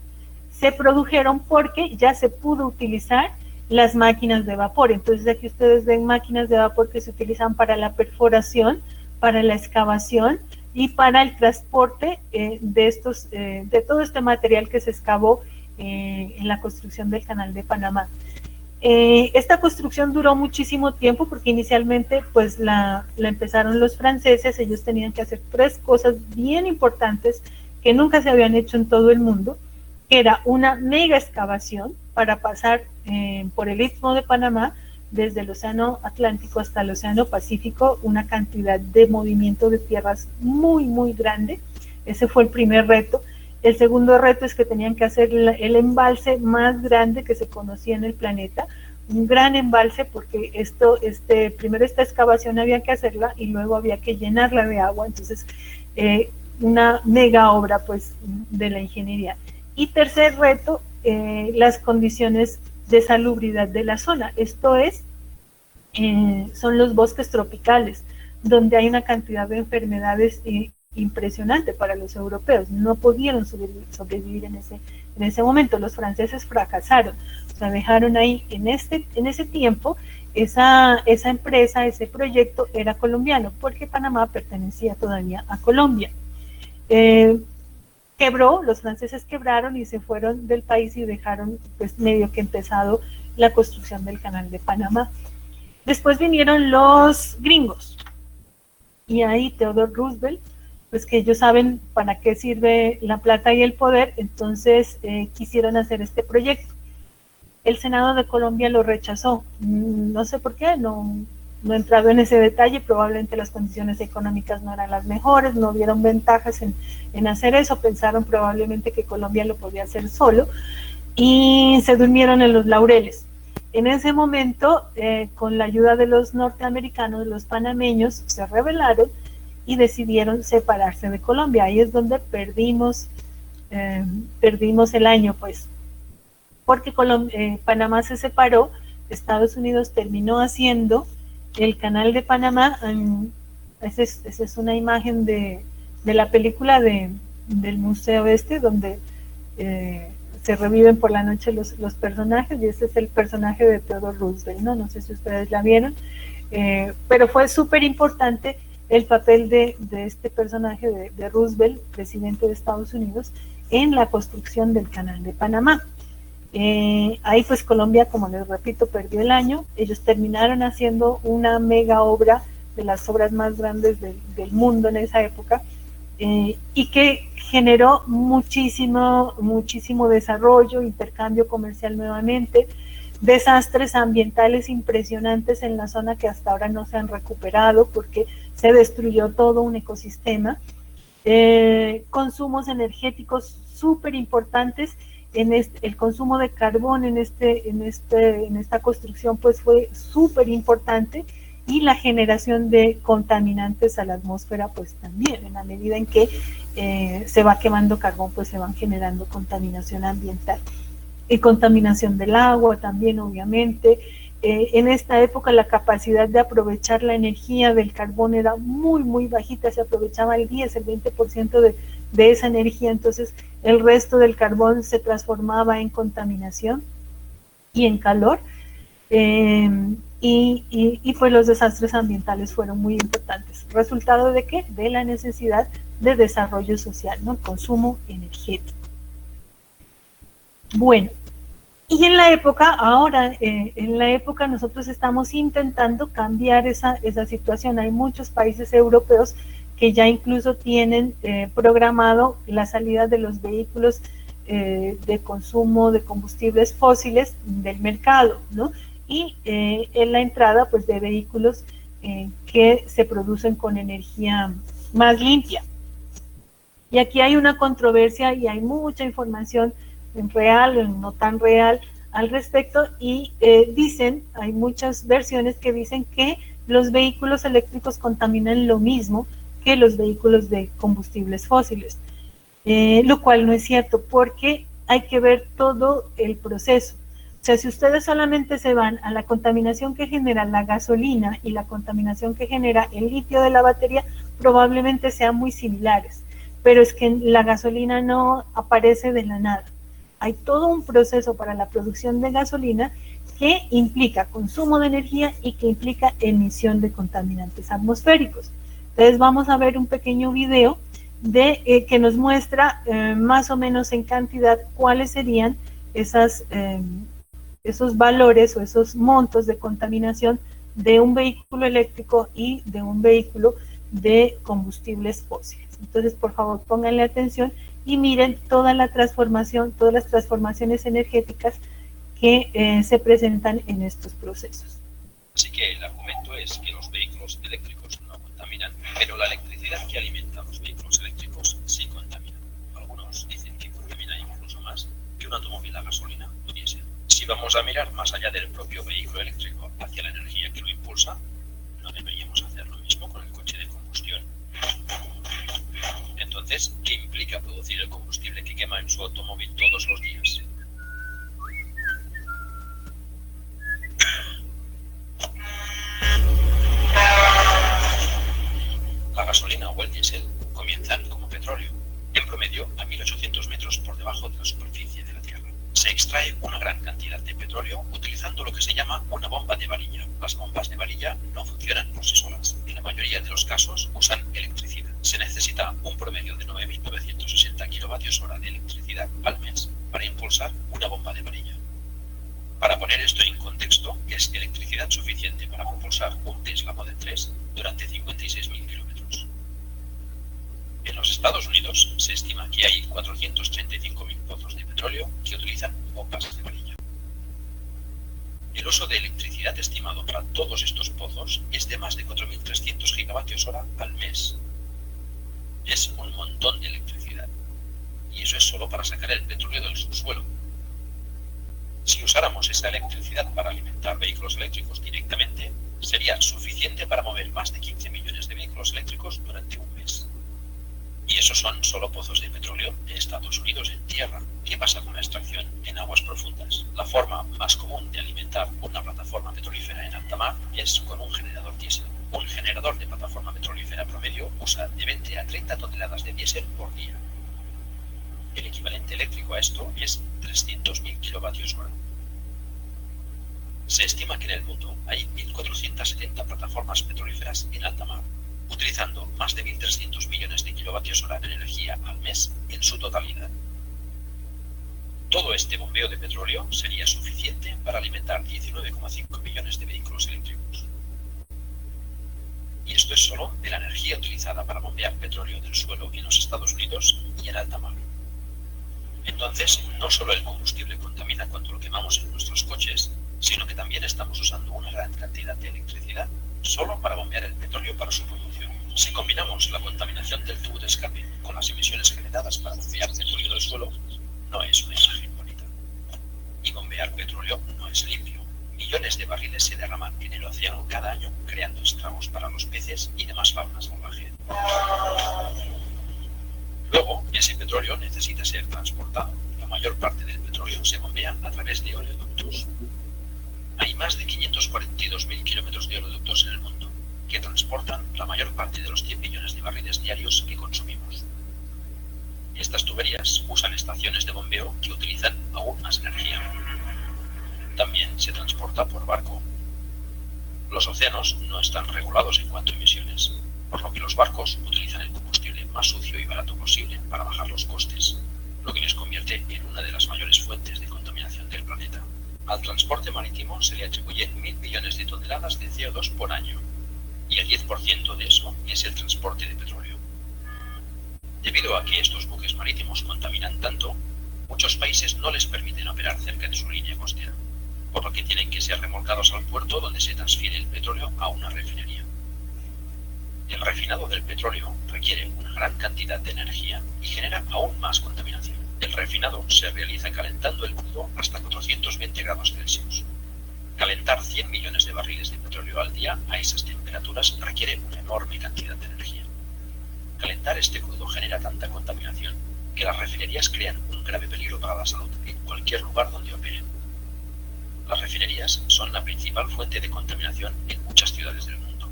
se produjeron porque ya se pudo utilizar las máquinas de vapor. Entonces aquí ustedes ven máquinas de vapor que se utilizan para la perforación, para la excavación y para el transporte de todo este material que se excavó en la construcción del Canal de Panamá. Esta construcción duró muchísimo tiempo porque inicialmente pues la empezaron los franceses. Ellos tenían que hacer 3 cosas bien importantes que nunca se habían hecho en todo el mundo, que era una mega excavación para pasar por el Istmo de Panamá, desde el Océano Atlántico hasta el Océano Pacífico, una cantidad de movimiento de tierras muy, muy grande. Ese fue el primer reto. El segundo reto es que tenían que hacer el embalse más grande que se conocía en el planeta, un gran embalse, porque primero esta excavación había que hacerla y luego había que llenarla de agua. Entonces, una mega obra pues de la ingeniería. Y tercer reto, las condiciones de salubridad de la zona. Esto son los bosques tropicales, donde hay una cantidad de enfermedades impresionante para los europeos. No pudieron sobrevivir en ese momento. Los franceses fracasaron. O sea, dejaron ahí, en ese tiempo, esa empresa, ese proyecto era colombiano, porque Panamá pertenecía todavía a Colombia. Quebró, los franceses quebraron y se fueron del país y dejaron pues medio que empezado la construcción del Canal de Panamá. Después vinieron los gringos y ahí Theodore Roosevelt, pues que ellos saben para qué sirve la plata y el poder, entonces quisieron hacer este proyecto. El Senado de Colombia lo rechazó, no sé por qué, no he entrado en ese detalle, probablemente las condiciones económicas no eran las mejores, no vieron ventajas en hacer eso, pensaron probablemente que Colombia lo podía hacer solo y se durmieron en los laureles. En ese momento, con la ayuda de los norteamericanos, los panameños se rebelaron y decidieron separarse de Colombia. Ahí es donde perdimos el año, pues, porque Panamá se separó, Estados Unidos terminó haciendo el Canal de Panamá. Esa es una imagen de la película del museo donde se reviven por la noche los personajes, y ese es el personaje de Theodore Roosevelt, no sé si ustedes la vieron, pero fue súper importante el papel de este personaje de Roosevelt, presidente de Estados Unidos, en la construcción del Canal de Panamá. Ahí pues Colombia, como les repito, perdió el año. Ellos terminaron haciendo una mega obra, de las obras más grandes del mundo en esa época, y que generó muchísimo desarrollo, intercambio comercial nuevamente, desastres ambientales impresionantes en la zona que hasta ahora no se han recuperado porque se destruyó todo un ecosistema, consumos energéticos súper importantes. El consumo de carbón en esta construcción pues fue súper importante, y la generación de contaminantes a la atmósfera pues también, en la medida en que se va quemando carbón, pues se van generando contaminación ambiental y contaminación del agua también, obviamente. En esta época la capacidad de aprovechar la energía del carbón era muy bajita, se aprovechaba el 10, el 20% de esa energía, entonces el resto del carbón se transformaba en contaminación y en calor, y pues los desastres ambientales fueron muy importantes. ¿Resultado de qué? De la necesidad de desarrollo social, ¿no? Consumo energético. Bueno, y en la época, ahora, en la época nosotros estamos intentando cambiar esa situación. Hay muchos países europeos que ya incluso tienen programado la salida de los vehículos de consumo de combustibles fósiles del mercado, ¿no? Y en la entrada, pues, de vehículos que se producen con energía más limpia. Y aquí hay una controversia y hay mucha información en real, en no tan real, al respecto, y dicen, hay muchas versiones que dicen que los vehículos eléctricos contaminan lo mismo que los vehículos de combustibles fósiles, lo cual no es cierto, porque hay que ver todo el proceso. O sea, si ustedes solamente se van a la contaminación que genera la gasolina y la contaminación que genera el litio de la batería, probablemente sean muy similares, pero es que la gasolina no aparece de la nada. Hay todo un proceso para la producción de gasolina que implica consumo de energía y que implica emisión de contaminantes atmosféricos. Entonces vamos a ver un pequeño video de que nos muestra más o menos en cantidad cuáles serían esos valores o esos montos de contaminación de un vehículo eléctrico y de un vehículo de combustibles fósiles. Entonces, por favor, pónganle atención y miren toda la transformación, todas las transformaciones energéticas que se presentan en estos procesos. Así que el argumento es que los vehículos eléctricos no contaminan, pero la electricidad que alimenta a los vehículos eléctricos sí contamina. Algunos dicen que contamina incluso más que un automóvil a gasolina o diésel. Si vamos a mirar más allá del propio vehículo eléctrico hacia la energía que lo impulsa, ¿no deberíamos hacer lo mismo con el coche de combustión? Entonces, ¿qué implica producir el combustible que quema en su automóvil todos los días? La gasolina o el diésel comienzan como petróleo, en promedio a 1800 metros por debajo de la superficie de la Tierra. Se extrae una gran cantidad de petróleo utilizando lo que se llama una bomba de varilla. Las bombas de varilla no funcionan por sí solas. En la mayoría de los casos usan electricidad. Se necesita un promedio de 9.960 kWh de electricidad al mes para impulsar una bomba de varilla. Para poner esto en contexto, es electricidad suficiente para propulsar un Tesla Model 3 durante 56.000 kilómetros. En los Estados Unidos se estima que hay 435.000 pozos de petróleo que utilizan bombas de varilla. El uso de electricidad estimado para todos estos pozos es de más de 4.300 gigavatios hora al mes. Es un montón de electricidad. Y eso es solo para sacar el petróleo del subsuelo. Si usáramos esa electricidad para alimentar vehículos eléctricos directamente, sería suficiente para mover más de 15 millones de vehículos eléctricos durante un mes. Y esos son solo pozos de petróleo de Estados Unidos en tierra. ¿Qué pasa con la extracción en aguas profundas? La forma más común de alimentar una plataforma petrolífera en alta mar es con un generador diésel. Un generador de plataforma petrolífera promedio usa de 20 a 30 toneladas de diésel por día. El equivalente eléctrico a esto es 300.000 kilovatios hora. Se estima que en el mundo hay 1.470 plataformas petrolíferas en alta mar, utilizando más de 1.300 millones de kilovatios hora de energía al mes en su totalidad. Todo este bombeo de petróleo sería suficiente para alimentar 19,5 millones de vehículos eléctricos. Y esto es solo de la energía utilizada para bombear petróleo del suelo en los Estados Unidos y en alta mar. Entonces, no solo el combustible contamina cuando lo quemamos en nuestros coches, sino que también estamos usando una gran cantidad de electricidad solo para bombear el petróleo para su producción. Si combinamos la contaminación del tubo de escape con las emisiones generadas para bombear petróleo del suelo, no es una imagen bonita. Y bombear petróleo no es limpio, ni millones de barriles se derraman en el océano cada año, creando estragos para los peces y demás fauna salvaje. Luego, ese petróleo necesita ser transportado. La mayor parte del petróleo se bombea a través de oleoductos. Hay más de 542.000 kilómetros de oleoductos en el mundo, que transportan la mayor parte de los 100 millones de barriles diarios que consumimos. Estas tuberías usan estaciones de bombeo que utilizan aún más energía. También se transporta por barco. Los océanos no están regulados en cuanto a emisiones, por lo que los barcos utilizan el combustible más sucio y barato posible para bajar los costes, lo que les convierte en una de las mayores fuentes de contaminación del planeta. Al transporte marítimo se le atribuye 1.000 millones de toneladas de CO2 por año, y el 10% de eso es el transporte de petróleo. Debido a que estos buques marítimos contaminan tanto, muchos países no les permiten operar cerca de su línea costera, por lo que tienen que ser remolcados al puerto donde se transfiere el petróleo a una refinería. El refinado del petróleo requiere una gran cantidad de energía y genera aún más contaminación. El refinado se realiza calentando el crudo hasta 420 grados Celsius. Calentar 100 millones de barriles de petróleo al día a esas temperaturas requiere una enorme cantidad de energía. Calentar este crudo genera tanta contaminación que las refinerías crean un grave peligro para la salud en cualquier lugar donde operen. Las refinerías son la principal fuente de contaminación en muchas ciudades del mundo.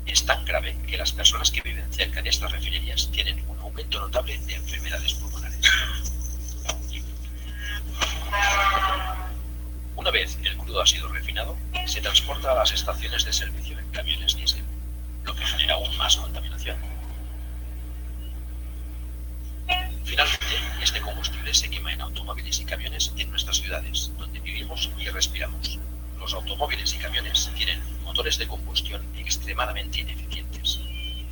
Es tan grave que las personas que viven cerca de estas refinerías tienen un aumento notable de enfermedades pulmonares. Una vez el crudo ha sido refinado, se transporta a las estaciones de servicio en camiones diésel, lo que genera aún más contaminación. Finalmente, este combustible se quema en automóviles y camiones en nuestras ciudades, donde vivimos y respiramos. Los automóviles y camiones tienen motores de combustión extremadamente ineficientes.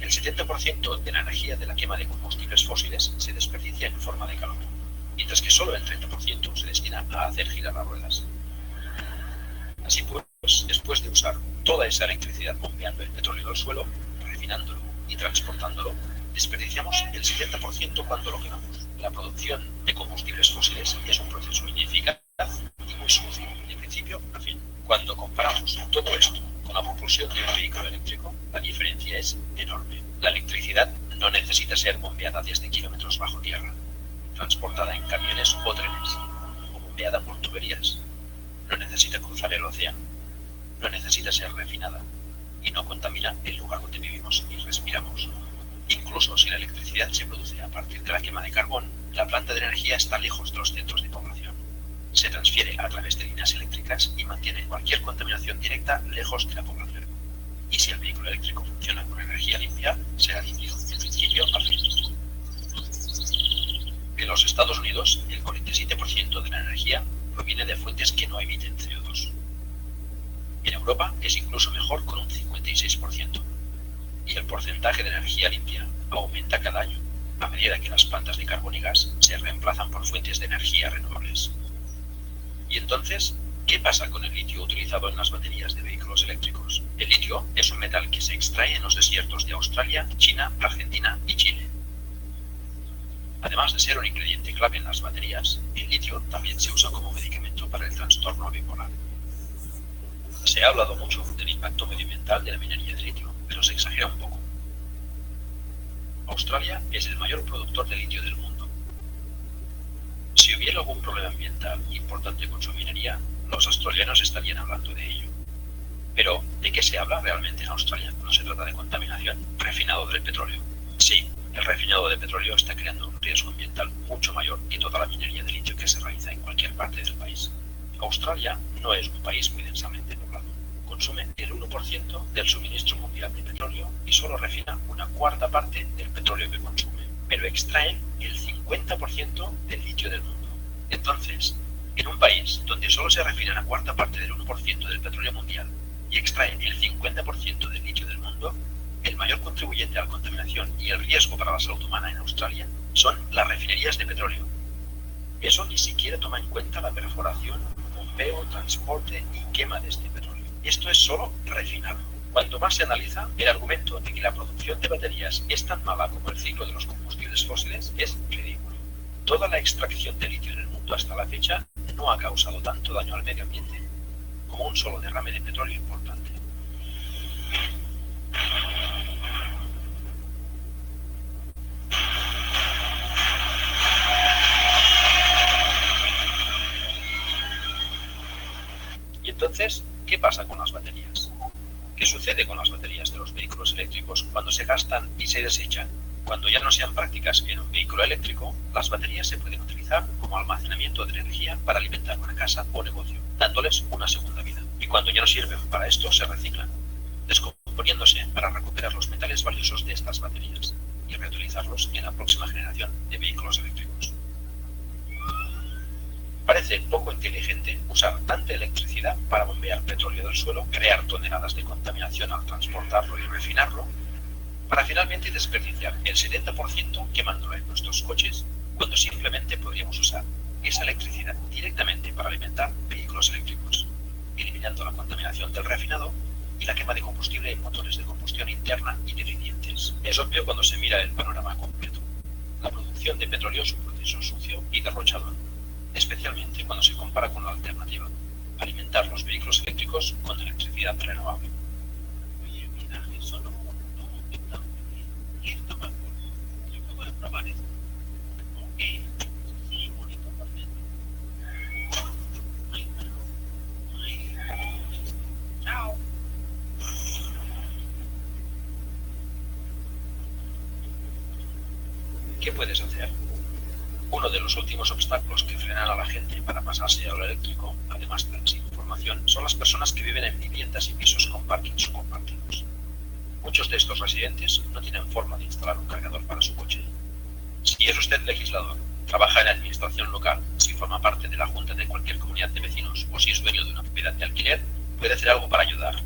El 70% de la energía de la quema de combustibles fósiles se desperdicia en forma de calor, mientras que solo el 30% se destina a hacer girar las ruedas. Así pues, después de usar toda esa electricidad bombeando el petróleo del suelo, refinándolo y transportándolo, desperdiciamos el 70% cuando lo quemamos. La producción de combustibles fósiles es un proceso ineficaz y muy sucio, de principio a fin. Cuando comparamos todo esto con la propulsión de un vehículo eléctrico, la diferencia es enorme. La electricidad no necesita ser bombeada desde kilómetros bajo tierra, transportada en camiones o trenes, o bombeada por tuberías. No necesita cruzar el océano, no necesita ser refinada y no contamina el lugar donde vivimos y respiramos. Incluso si la electricidad se produce a partir de la quema de carbón, la planta de energía está lejos de los centros de población. Se transfiere a través de líneas eléctricas y mantiene cualquier contaminación directa lejos de la población. Y si el vehículo eléctrico funciona con energía limpia, será limpio de principio a fin. En los Estados Unidos, el 47% de la energía proviene de fuentes que no emiten CO2. En Europa es incluso mejor con un 56%. Y el porcentaje de energía limpia aumenta cada año, a medida que las plantas de carbón y gas se reemplazan por fuentes de energía renovables. Y entonces, ¿qué pasa con el litio utilizado en las baterías de vehículos eléctricos? El litio es un metal que se extrae en los desiertos de Australia, China, Argentina y Chile. Además de ser un ingrediente clave en las baterías, el litio también se usa como medicamento para el trastorno bipolar. Se ha hablado mucho del impacto medioambiental de la minería de litio, pero se exagera un poco. Australia es el mayor productor de litio del mundo. Si hubiera algún problema ambiental importante con su minería, los australianos estarían hablando de ello. Pero, ¿de qué se habla realmente en Australia? ¿No se trata de contaminación? ¿Refinado del petróleo? Sí, el refinado de petróleo está creando un riesgo ambiental mucho mayor que toda la minería de litio que se realiza en cualquier parte del país. Australia no es un país muy densamente poblado. Consume el 1% del suministro mundial de petróleo y solo refina una cuarta parte del petróleo que consume, pero extrae el 50% del litio del mundo. Entonces, en un país donde solo se refina una cuarta parte del 1% del petróleo mundial y extrae el 50% del litio del mundo, el mayor contribuyente a la contaminación y el riesgo para la salud humana en Australia son las refinerías de petróleo. Eso ni siquiera toma en cuenta la perforación, bombeo, transporte y quema de este petróleo. Esto es solo refinar. Cuanto más se analiza, el argumento de que la producción de baterías es tan mala como el ciclo de los combustibles fósiles es ridículo. Toda la extracción de litio en el mundo hasta la fecha no ha causado tanto daño al medio ambiente. como un solo derrame de petróleo importante. Y entonces, ¿qué pasa con las baterías? ¿Qué sucede con las baterías de los vehículos eléctricos cuando se gastan y se desechan? Cuando ya no sean prácticas en un vehículo eléctrico, las baterías se pueden utilizar como almacenamiento de energía para alimentar una casa o negocio, dándoles una segunda vida. Y cuando ya no sirven para esto, se reciclan, descomponiéndose para recuperar los metales valiosos de estas baterías y reutilizarlos en la próxima generación de vehículos eléctricos. Parece poco inteligente usar tanta electricidad para bombear petróleo del suelo, crear toneladas de contaminación al transportarlo y refinarlo, para finalmente desperdiciar el 70% quemándolo en nuestros coches, cuando simplemente podríamos usar esa electricidad directamente para alimentar vehículos eléctricos, eliminando la contaminación del refinado y la quema de combustible en motores de combustión interna ineficientes. Es obvio cuando se mira el panorama completo. La producción de petróleo es un proceso sucio y derrochador, especialmente cuando se compara con la alternativa, alimentar los vehículos eléctricos con electricidad renovable. Oye, mira, eso no está muy bien. Y esto más bonito. Yo acabo de probar esto. Ok, sí, bonito por dentro. Ay, bueno. Ay. Chao. ¿Qué puedes hacer? Uno de los últimos obstáculos que frenan a la gente para pasarse a lo eléctrico, además de la desinformación, son las personas que viven en viviendas y pisos con parkings o compartidos. Muchos de estos residentes no tienen forma de instalar un cargador para su coche. Si es usted legislador, trabaja en la administración local, si forma parte de la junta de cualquier comunidad de vecinos o si es dueño de una propiedad de alquiler, puede hacer algo para ayudar.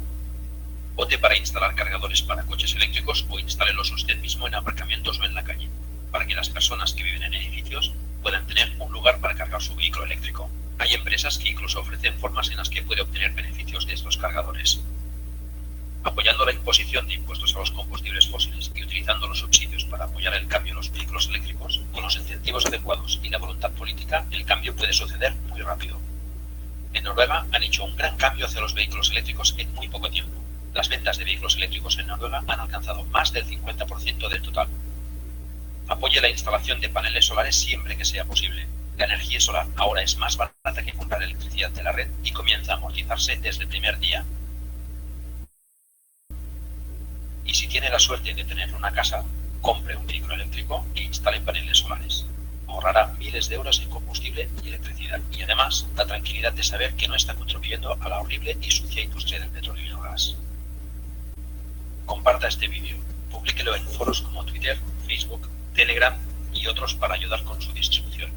Vote para instalar cargadores para coches eléctricos o instálelos usted mismo en aparcamientos o en la calle, para que las personas que viven en edificios puedan tener un lugar para cargar su vehículo eléctrico. Hay empresas que incluso ofrecen formas en las que puede obtener beneficios de estos cargadores. Apoyando la imposición de impuestos a los combustibles fósiles y utilizando los subsidios para apoyar el cambio en los vehículos eléctricos, con los incentivos adecuados y la voluntad política, el cambio puede suceder muy rápido. En Noruega han hecho un gran cambio hacia los vehículos eléctricos en muy poco tiempo. Las ventas de vehículos eléctricos en Noruega han alcanzado más del 50% del total. Apoye la instalación de paneles solares siempre que sea posible. La energía solar ahora es más barata que comprar electricidad de la red y comienza a amortizarse desde el primer día. Y si tiene la suerte de tener una casa, compre un vehículo eléctrico e instale paneles solares. Ahorrará miles de euros en combustible y electricidad y además la tranquilidad de saber que no está contribuyendo a la horrible y sucia industria del petróleo y el gas. Comparta este vídeo, publíquelo en foros como Twitter, Facebook, Telegram y otros para ayudar con su distribución.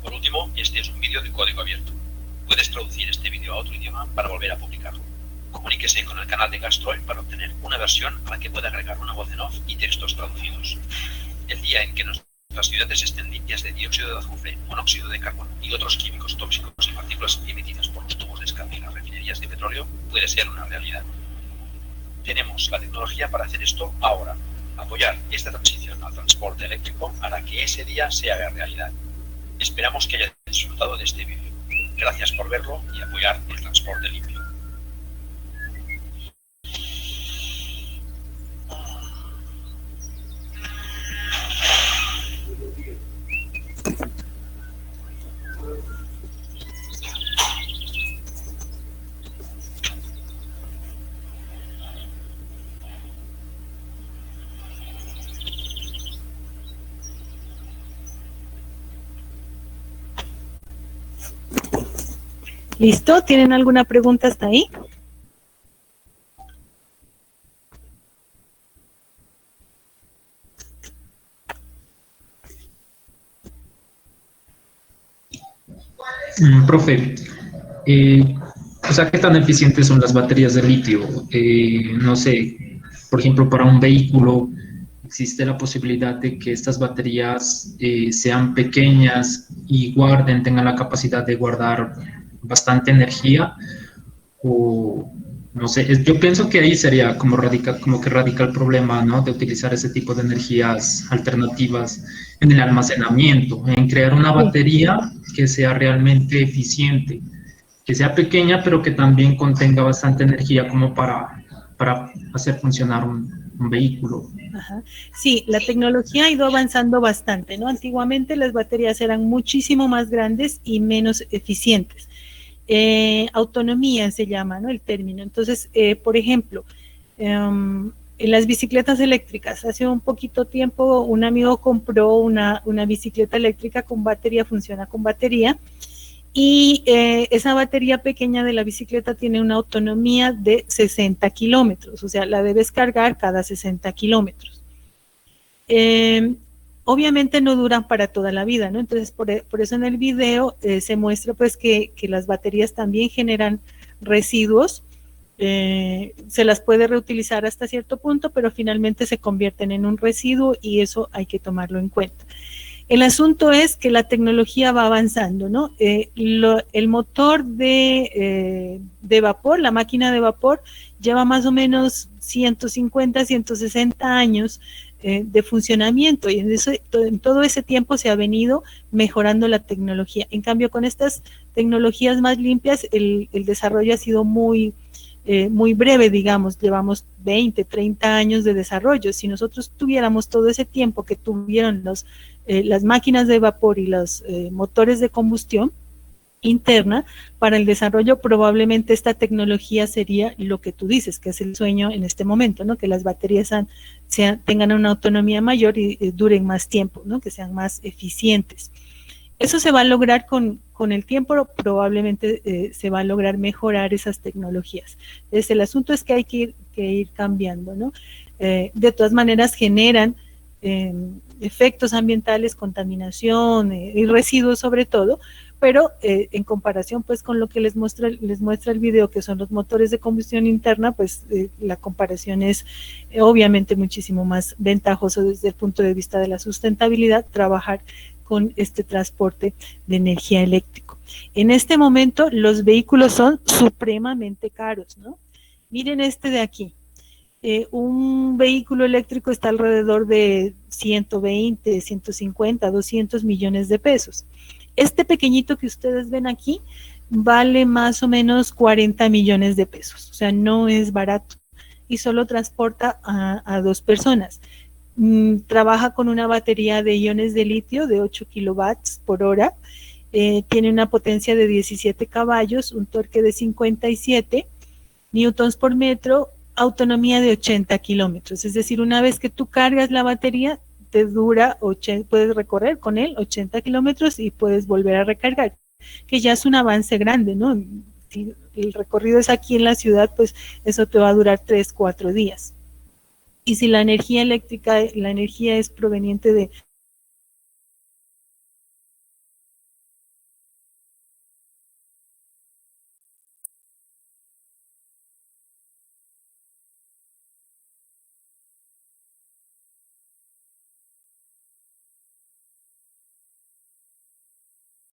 Por último, este es un vídeo de código abierto. Puedes traducir este vídeo a otro idioma para volver a publicarlo. Comuníquese con el canal de Gastroil para obtener una versión a la que pueda agregar una voz en off y textos traducidos. El día en que nuestras ciudades estén limpias de dióxido de azufre, monóxido de carbono y otros químicos tóxicos y partículas emitidas por los tubos de escape y las refinerías de petróleo puede ser una realidad. Tenemos la tecnología para hacer esto ahora. Apoyar esta transición al transporte eléctrico hará que ese día se haga realidad. Esperamos que haya disfrutado de este vídeo. Gracias por verlo y apoyar el transporte limpio. ¿Listo? ¿Tienen alguna pregunta hasta ahí? Profe, o sea, ¿qué tan eficientes son las baterías de litio? No sé, por ejemplo, para un vehículo, ¿existe la posibilidad de que estas baterías sean pequeñas y tengan la capacidad de guardar bastante energía? O no sé, yo pienso que ahí sería como que radica el problema, ¿no? De utilizar ese tipo de energías alternativas en el almacenamiento, en crear una batería que sea realmente eficiente, que sea pequeña, pero que también contenga bastante energía como para hacer funcionar un vehículo. Ajá. Sí, la tecnología ha ido avanzando bastante, ¿no? Antiguamente las baterías eran muchísimo más grandes y menos eficientes. Autonomía se llama, ¿no? El término. Entonces, por ejemplo, en las bicicletas eléctricas, hace un poquito tiempo un amigo compró una bicicleta eléctrica con batería, funciona con batería, y esa batería pequeña de la bicicleta tiene una autonomía de 60 kilómetros, o sea, la debes cargar cada 60 kilómetros. Obviamente no duran para toda la vida, ¿no? Entonces, por eso en el video se muestra pues que las baterías también generan residuos, se las puede reutilizar hasta cierto punto, pero finalmente se convierten en un residuo y eso hay que tomarlo en cuenta. El asunto es que la tecnología va avanzando, ¿no? El motor de vapor, la máquina de vapor, lleva más o menos 150, 160 años de funcionamiento, y en todo ese tiempo se ha venido mejorando la tecnología. En cambio, con estas tecnologías más limpias, el desarrollo ha sido muy breve, digamos, llevamos 20, 30 años de desarrollo. Si nosotros tuviéramos todo ese tiempo que tuvieron las máquinas de vapor y los motores de combustión interna para el desarrollo, probablemente esta tecnología sería lo que tú dices, que es el sueño en este momento, ¿no? Que las baterías tengan una autonomía mayor y duren más tiempo, ¿no? Que sean más eficientes. Eso se va a lograr con el tiempo, probablemente se va a lograr mejorar esas tecnologías. Entonces, el asunto es que hay que ir cambiando, ¿no? De todas maneras generan efectos ambientales, contaminación y residuos sobre todo, pero en comparación pues con lo que les muestra el video, que son los motores de combustión interna, pues la comparación es obviamente muchísimo más ventajoso desde el punto de vista de la sustentabilidad, trabajar con este transporte de energía eléctrica. En este momento los vehículos son supremamente caros, ¿no? Miren este de aquí. Un vehículo eléctrico está alrededor de 120, 150, 200 millones de pesos. Este pequeñito que ustedes ven aquí vale más o menos 40 millones de pesos, o sea, no es barato y solo transporta a 2 personas. Trabaja con una batería de iones de litio de 8 kilovatios por hora, tiene una potencia de 17 caballos, un torque de 57 newtons por metro, autonomía de 80 kilómetros, es decir, una vez que tú cargas la batería, te dura, puedes recorrer con él 80 kilómetros y puedes volver a recargar, que ya es un avance grande, ¿no? Si el recorrido es aquí en la ciudad, pues eso te va a durar 3, 4 días. Y si la energía eléctrica, la energía es proveniente